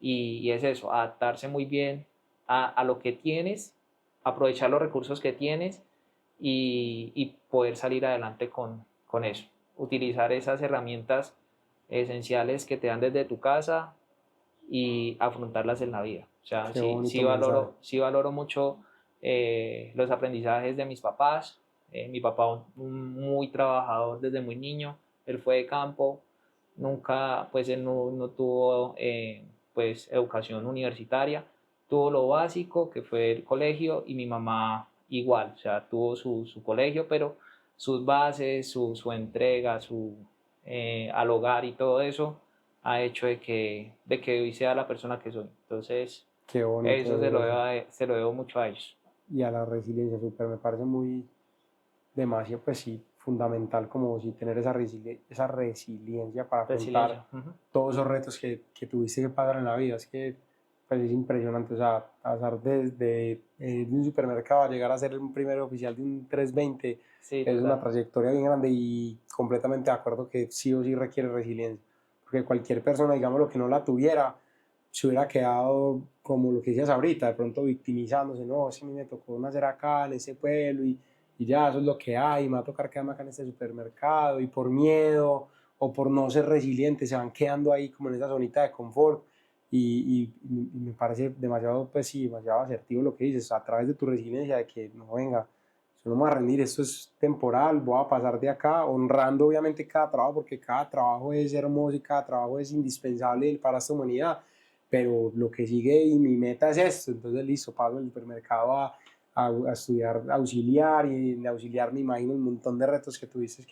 y es eso, adaptarse muy bien a lo que tienes, aprovechar los recursos que tienes y poder salir adelante con eso. Utilizar esas herramientas esenciales que te dan desde tu casa y afrontarlas en la vida. O sea, Qué bonito mensaje. sí valoro mucho los aprendizajes de mis papás. Mi papá, muy trabajador desde muy niño, él fue de campo, nunca, pues él no tuvo pues educación universitaria, tuvo lo básico que fue el colegio y mi mamá igual, o sea, tuvo su colegio, pero sus bases, su entrega, al hogar y todo eso ha hecho de que hoy sea la persona que soy. Entonces, Qué bonito. eso se lo debo mucho a ellos. Y a la resiliencia, súper, me parece muy demasiado, pues sí, fundamental como si tener esa resiliencia para afrontar todos esos retos que tuviste que pasar en la vida. Es que pues es impresionante, o sea, pasar desde un supermercado a llegar a ser un primer oficial de un 320 sí, es una trayectoria bien grande y completamente de acuerdo que sí o sí requiere resiliencia, porque cualquier persona, digamos, lo que no la tuviera, se hubiera quedado como lo que decías ahorita, de pronto victimizándose, no, es que a mí me tocó nacer acá en ese pueblo y ya, eso es lo que hay, me va a tocar quedarme acá en este supermercado y por miedo o por no ser resiliente se van quedando ahí como en esa zonita de confort y me parece demasiado, pues sí, demasiado asertivo lo que dices, a través de tu resiliencia de que no venga, yo no me voy a rendir, esto es temporal, voy a pasar de acá, honrando obviamente cada trabajo porque cada trabajo es hermoso y cada trabajo es indispensable para esta humanidad, pero lo que sigue y mi meta es esto, entonces listo, paso del supermercado a estudiar auxiliar y en auxiliar me imagino un montón de retos que tuviste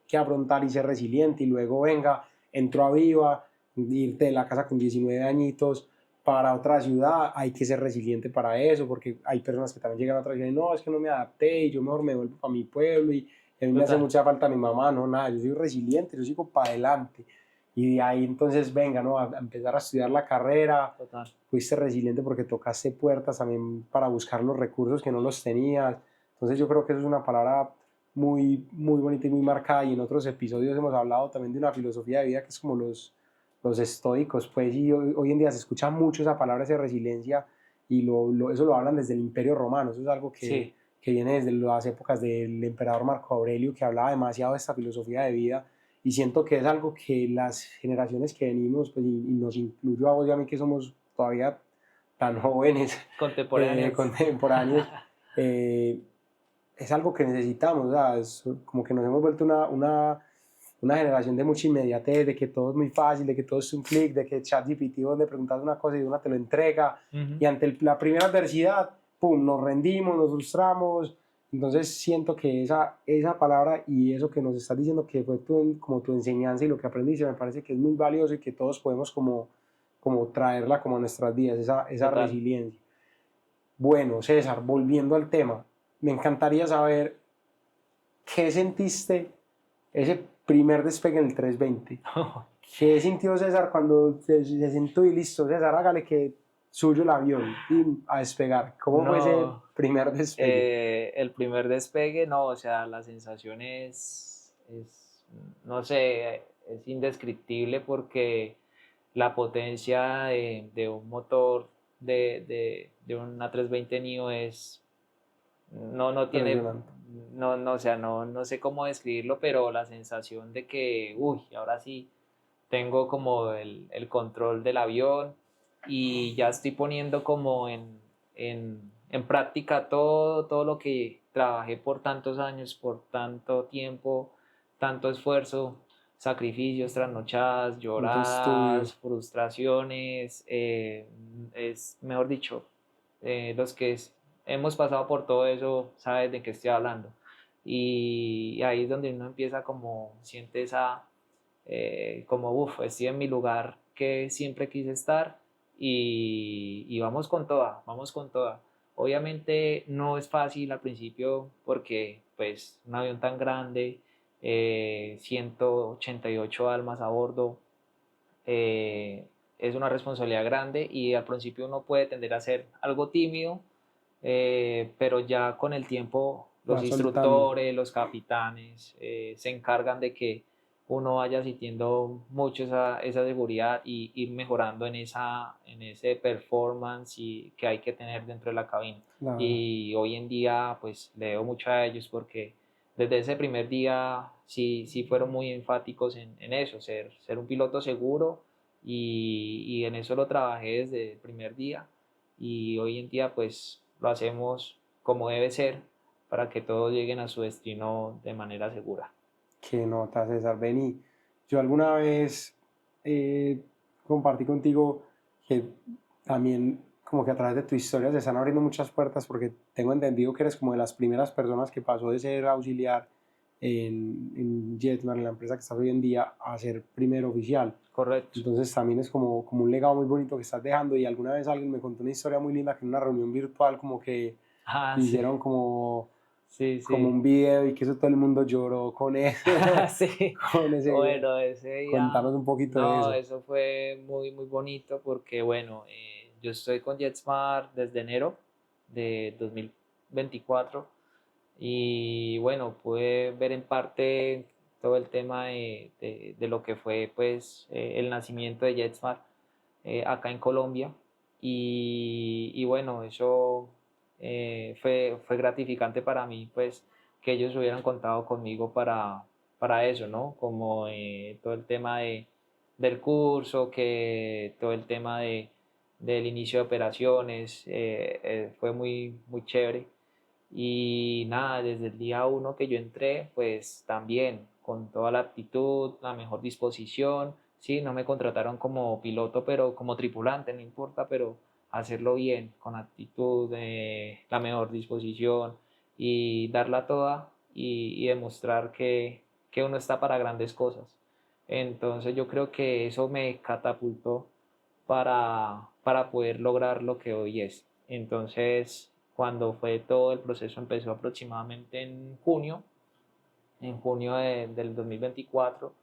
que afrontar y ser resiliente y luego venga, entro a Viva, irte de la casa con 19 añitos para otra ciudad, hay que ser resiliente para eso porque hay personas que también llegan a otra ciudad y no, es que no me adapté y yo mejor me vuelvo para mi pueblo y a mí me hace mucha falta mi mamá, no, nada, yo soy resiliente, yo sigo para adelante y de ahí entonces venga, ¿no? A empezar a estudiar la carrera. Total. Fuiste resiliente porque tocaste puertas también para buscar los recursos que no los tenías. Entonces yo creo que eso es una palabra muy, muy bonita y muy marcada y en otros episodios hemos hablado también de una filosofía de vida que es como los estoicos, pues y hoy en día se escucha mucho esa palabra, esa resiliencia y eso lo hablan desde el Imperio Romano, eso es algo que viene desde las épocas del emperador Marco Aurelio que hablaba demasiado de esta filosofía de vida y siento que es algo que las generaciones que venimos, pues, y nos incluyo a vos y a mí que somos todavía tan jóvenes, contemporáneos, es algo que necesitamos, o sea, es como que nos hemos vuelto una generación de mucha inmediatez, de que todo es muy fácil, de que todo es un clic, de que ChatGPT vos le preguntas una cosa y una te lo entrega, y ante la primera adversidad, pum, nos rendimos, nos frustramos. Entonces siento que esa palabra y eso que nos estás diciendo que fue como tu enseñanza y lo que aprendiste me parece que es muy valioso y que todos podemos como traerla como a nuestras vidas, esa resiliencia. Bueno, César, volviendo al tema, me encantaría saber qué sentiste ese primer despegue en el 320. ¿Qué sintió César cuando se sentó y listo, César, hágale que suyo el avión y a despegar? ¿Cómo fue ese primer despegue? El primer despegue, no, o sea, la sensación no sé, es indescriptible porque la potencia de un motor de una 320 NIO no tiene, o sea, no sé cómo describirlo, pero la sensación de que, uy, ahora sí tengo como el control del avión y ya estoy poniendo como en práctica todo lo que trabajé por tantos años, por tanto tiempo, tanto esfuerzo, sacrificios, trasnochadas, lloradas, frustraciones, es mejor dicho, los que hemos pasado por todo eso saben de qué estoy hablando. Y ahí es donde uno empieza como, siente esa, como, uff, estoy en mi lugar que siempre quise estar y vamos con toda, vamos con toda. Obviamente no es fácil al principio porque pues un avión tan grande, 188 almas a bordo, es una responsabilidad grande y al principio uno puede tender a ser algo tímido, pero ya con el tiempo los instructores, los capitanes se encargan de que uno vaya sintiendo mucho esa seguridad y ir mejorando en ese performance que hay que tener dentro de la cabina. Y hoy en día pues le debo mucho a ellos porque desde ese primer día sí fueron muy enfáticos en eso, ser un piloto seguro y en eso lo trabajé desde el primer día y hoy en día pues lo hacemos como debe ser para que todos lleguen a su destino de manera segura. Qué nota, César. Vení, yo alguna vez compartí contigo que también como que a través de tu historia se están abriendo muchas puertas porque tengo entendido que eres como de las primeras personas que pasó de ser auxiliar en JetSmart, en la empresa que estás hoy en día, a ser primer oficial. Correcto. Entonces también es como un legado muy bonito que estás dejando, y alguna vez alguien me contó una historia muy linda que en una reunión virtual como que Sí. hicieron como Sí, un video, y que eso todo el mundo lloró con eso. Sí. Con ese, Bueno, ese día, contanos un poquito de no, eso. eso fue muy, muy bonito porque, bueno, yo estoy con JetSmart desde enero de 2024 y, bueno, pude ver en parte todo el tema de lo que fue, pues, el nacimiento de JetSmart acá en Colombia y bueno, eso fue gratificante para mí, pues, que ellos hubieran contado conmigo para eso, ¿no? Como todo el tema del curso, que todo el tema del inicio de operaciones, fue muy, muy chévere. Y nada, desde el día uno que yo entré, pues también con toda la actitud, la mejor disposición. Sí, no me contrataron como piloto, pero como tripulante, no importa, pero hacerlo bien, con actitud, la mejor disposición y darla toda y demostrar que uno está para grandes cosas. Entonces yo creo que eso me catapultó para poder lograr lo que hoy es. Entonces, cuando fue todo el proceso, empezó aproximadamente en junio del 2024.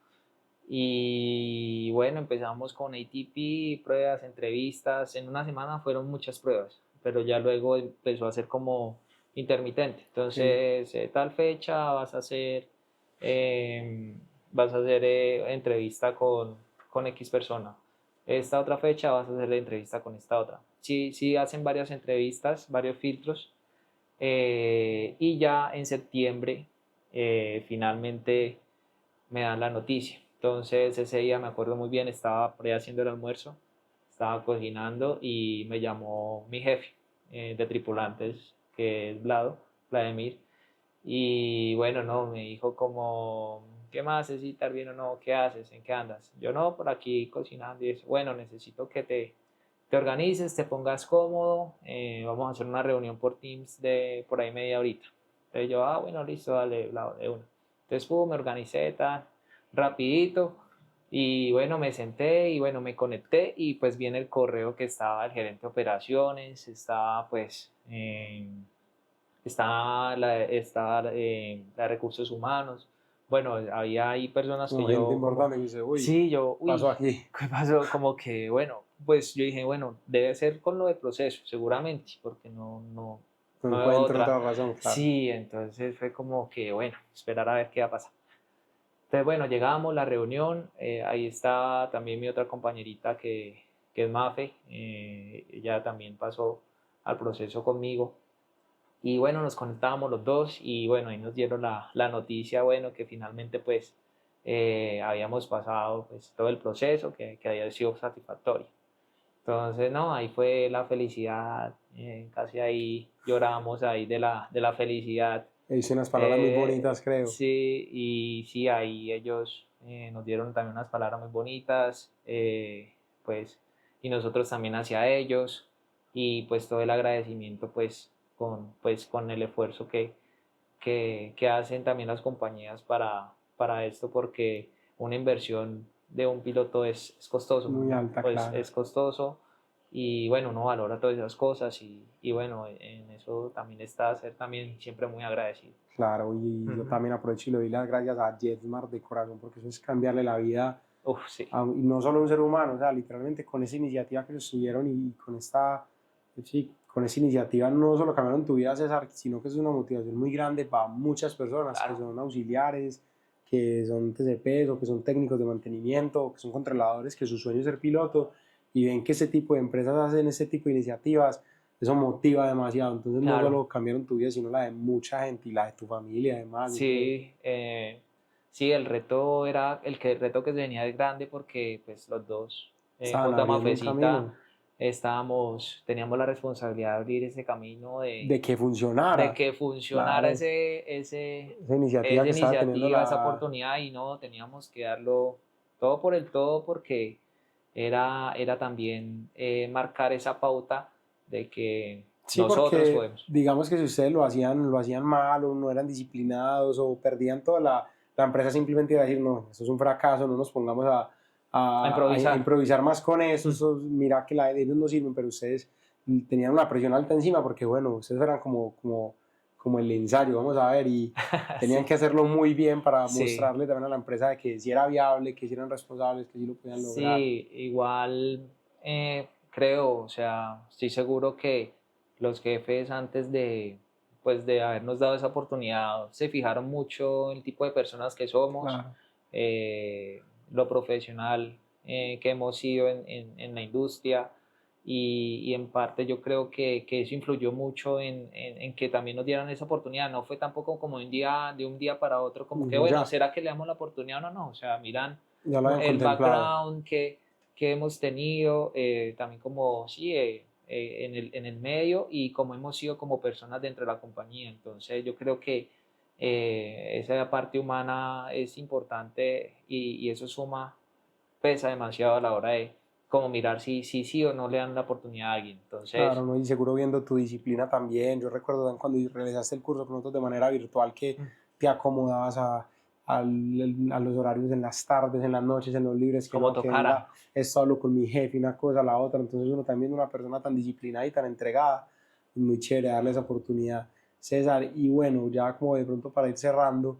Y bueno, empezamos con ATP, pruebas, entrevistas. En una semana fueron muchas pruebas, pero ya luego empezó a ser como intermitente. Entonces, tal fecha eh, vas a hacer entrevista con X persona. Esta otra fecha vas a hacer la entrevista con esta otra. Sí, sí hacen varias entrevistas, varios filtros. Y ya en septiembre finalmente me dan la noticia. Entonces ese día me acuerdo muy bien, estaba por ahí haciendo el almuerzo, estaba cocinando y me llamó mi jefe de tripulantes, que es Vladimir, y bueno, no, me dijo como, ¿qué más? ¿Necesitas bien o no? ¿Qué haces? ¿En qué andas? Yo no, por aquí cocinando y eso. Bueno, necesito que te organices, te pongas cómodo, vamos a hacer una reunión por Teams de por ahí media horita. Entonces yo, bueno, listo, dale, de una. Entonces, me organicé tan rapidito y bueno, me senté y bueno, me conecté y pues viene el correo que estaba el gerente de operaciones, estaba pues, la de recursos humanos. Bueno, había ahí personas que Como gente yo como, importante que dice, uy, sí, yo, uy, pasó aquí. ¿qué pasó? Como que, bueno, pues yo dije, bueno, debe ser con lo de proceso, seguramente, porque No no veo encuentro otra. otra razón, claro. Sí, entonces fue como que, bueno, esperar a ver qué va a pasar. Entonces, bueno, llegamos, la reunión, ahí está también mi otra compañerita que es Mafe, ella también pasó al proceso conmigo. Y bueno, nos conectábamos los dos y bueno, ahí nos dieron la noticia, bueno, que finalmente pues habíamos pasado pues todo el proceso, que había sido satisfactorio. Entonces, no, ahí fue la felicidad, casi ahí lloramos ahí de la felicidad. Hice unas palabras muy Eh, bonitas, creo. sí, y sí, ahí ellos nos dieron también unas palabras muy bonitas, pues, y nosotros también hacia ellos, y pues todo el agradecimiento pues con el esfuerzo que hacen también las compañías para esto, porque una inversión de un piloto es costoso, Muy alta, pues claro. es costoso y bueno, uno valora todas esas cosas y bueno, en eso también está ser también siempre muy agradecido. Claro, y yo también aprovecho y le doy las gracias a JetSmart de corazón, porque eso es cambiarle la vida Uf, sí, y no solo a un ser humano, o sea, literalmente con esa iniciativa que ellos tuvieron y con esta, sí, con esa iniciativa no solo cambiaron tu vida, César, sino que es una motivación muy grande para muchas personas que claro, son auxiliares, que son TCPs o que son técnicos de mantenimiento, o que son controladores, que su sueño es ser piloto y ven que ese tipo de empresas hacen ese tipo de iniciativas. Eso motiva demasiado. Entonces no claro. solo cambiaron tu vida, sino la de mucha gente y la de tu familia además. Entonces, Sí, sí, el reto que se venía es grande porque pues los dos, estaban junto a abriendo un Mafecita, camino teníamos la responsabilidad de abrir ese camino de que de funcionara. que funcionara Claro, esa iniciativa esa que estaba teniendo iniciativa, esa la... oportunidad y no, teníamos que darlo todo por el todo porque era también marcar esa pauta de que Sí, nosotros porque podemos. digamos que si ustedes lo hacían mal o no eran disciplinados o perdían toda la empresa simplemente iba a decir, no, eso es un fracaso, no nos pongamos A a improvisar. improvisar más con eso, mira que ellos no sirven, pero ustedes tenían una presión alta encima porque, bueno, ustedes eran como el ensayo, vamos a ver, y tenían Sí, que hacerlo muy bien para sí. mostrarle también a la empresa de que sí era viable, que sí eran responsables, que sí lo podían lograr. Sí, igual creo, o sea, estoy seguro que los jefes antes de, pues, de habernos dado esa oportunidad se fijaron mucho en el tipo de personas que somos, Claro. lo profesional que hemos sido en la industria y en parte yo creo que eso influyó mucho en que también nos dieran esa oportunidad. No fue tampoco como de un día para otro, como que bueno, Ya, ¿será que le damos la oportunidad o no? No, o sea, miran ya lo habían el contemplado. background que hemos tenido, también como, sí, en el medio y como hemos sido como personas dentro de la compañía. Entonces yo creo que esa parte humana es importante y eso suma, pesa demasiado a la hora de como mirar si sí o no le dan la oportunidad a alguien. Claro, Entonces, ¿no? Y seguro viendo tu disciplina también. Yo recuerdo Dan, cuando realizaste el curso con nosotros de manera virtual que te acomodabas a los horarios en las tardes, en las noches, en los libres, que como no, que tocara. venga, he estado con mi jefe, una cosa, la otra. Entonces uno también una persona tan disciplinada y tan entregada, es muy chévere darle esa oportunidad, César. Y bueno, ya como de pronto para ir cerrando,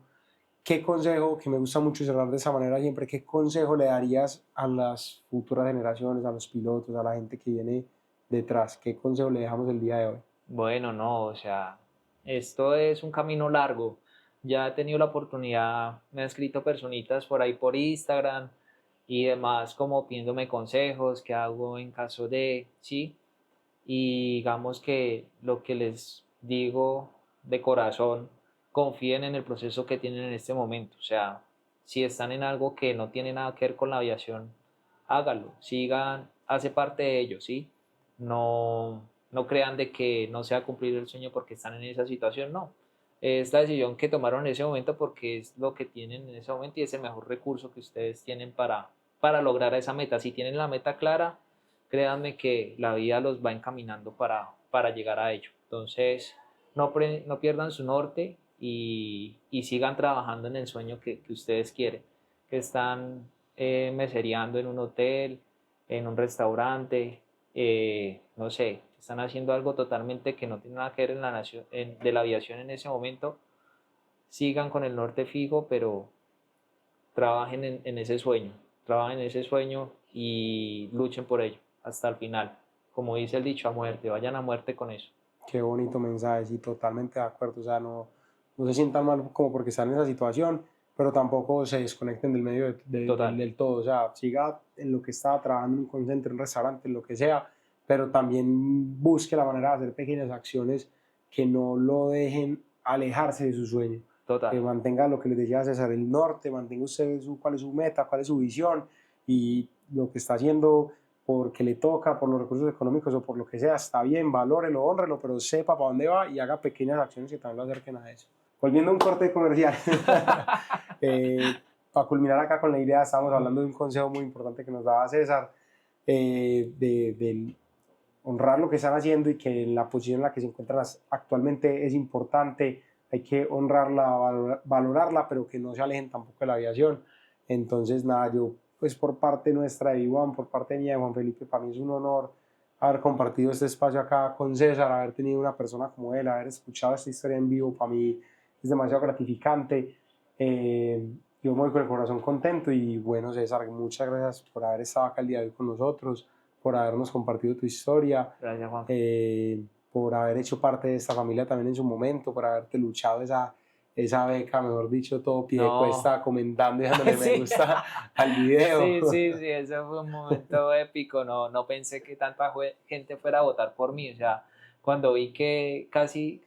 ¿qué consejo, que me gusta mucho cerrar de esa manera siempre, qué consejo le darías a las futuras generaciones, a los pilotos, a la gente que viene detrás? ¿Qué consejo le dejamos el día de hoy? Bueno, no, o sea, esto es un camino largo. Ya he tenido la oportunidad, me han escrito personitas por ahí por Instagram y demás, como pidiéndome consejos, qué hago en caso de, sí, y digamos que lo que les digo de corazón, confíen en el proceso que tienen en este momento. O sea, si están en algo que no tiene nada que ver con la aviación, háganlo, sigan, hace parte de ello, ¿sí? No, no crean de que no se va a cumplir el sueño porque están en esa situación, no. Es la decisión que tomaron en ese momento porque es lo que tienen en ese momento y es el mejor recurso que ustedes tienen para lograr esa meta. Si tienen la meta clara, créanme que la vida los va encaminando para llegar a ello. Entonces, no pierdan su norte y sigan trabajando en el sueño que ustedes quieren, que están mesereando en un hotel, en un restaurante, no sé, están haciendo algo totalmente que no tiene nada que ver en de la aviación en ese momento, sigan con el norte fijo, pero trabajen trabajen en ese sueño y luchen por ello hasta el final. Como dice el dicho, a muerte, vayan a muerte con eso. Qué bonito mensaje, sí, totalmente de acuerdo. O sea, no se sientan mal como porque están en esa situación, pero tampoco se desconecten del medio Total, del todo. O sea, siga en lo que está trabajando en un call center, en un restaurante, en lo que sea, pero también busque la manera de hacer pequeñas acciones que no lo dejen alejarse de su sueño. Que total. mantenga lo que les decía César, el norte, mantenga usted cuál es su meta, cuál es su visión y lo que está haciendo porque le toca, por los recursos económicos o por lo que sea, está bien, valórelo, honrelo, pero sepa para dónde va y haga pequeñas acciones que también lo acerquen a eso. Volviendo a un corte comercial, para culminar acá con la idea, estamos hablando de un consejo muy importante que nos daba César, de honrar lo que están haciendo y que en la posición en la que se encuentran actualmente es importante, hay que honrarla, valorarla, pero que no se alejen tampoco de la aviación. Entonces, nada, yo, pues por parte nuestra de Iván, por parte mía de Juan Felipe, para mí es un honor haber compartido este espacio acá con César, haber tenido una persona como él, haber escuchado esta historia en vivo, para mí es demasiado gratificante. Yo me voy con el corazón contento y bueno, César, muchas gracias por haber estado acá el día de hoy con nosotros, por habernos compartido tu historia, Gracias, Juan. por haber hecho parte de esta familia también en su momento, por haberte luchado esa beca, mejor dicho, todo pie de No, cuesta, comentando y dándole me sí, gusta al video. sí, ese fue un momento épico. No pensé que tanta gente fuera a votar por mí. O sea, cuando vi que casi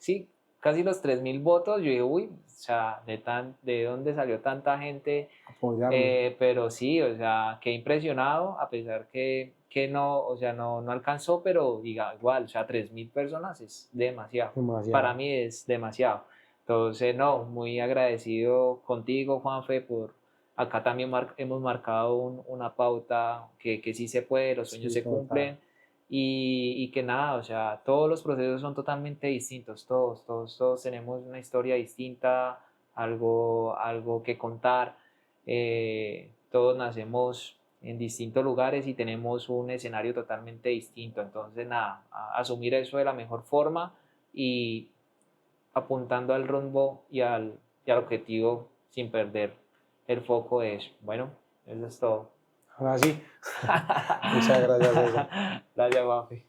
los 3.000 votos, yo dije, uy, o sea, ¿de dónde salió tanta gente? Apoyarme. Pero sí, o sea, quedé impresionado, a pesar que no, o sea, no alcanzó, pero diga, igual, o sea, 3.000 personas es demasiado. Para Demasiado. mí es demasiado. Entonces, no, muy agradecido contigo, Juanfe, por acá también hemos marcado una pauta que sí se puede, los sueños Sí, se total. cumplen y que nada, o sea, todos los procesos son totalmente distintos, todos tenemos una historia distinta, algo que contar, todos nacemos en distintos lugares y tenemos un escenario totalmente distinto, entonces nada, asumir eso de la mejor forma y apuntando al rumbo y al objetivo sin perder el foco de eso. Bueno, eso es todo. Ahora sí. Muchas gracias, César. Gracias, Juanfe.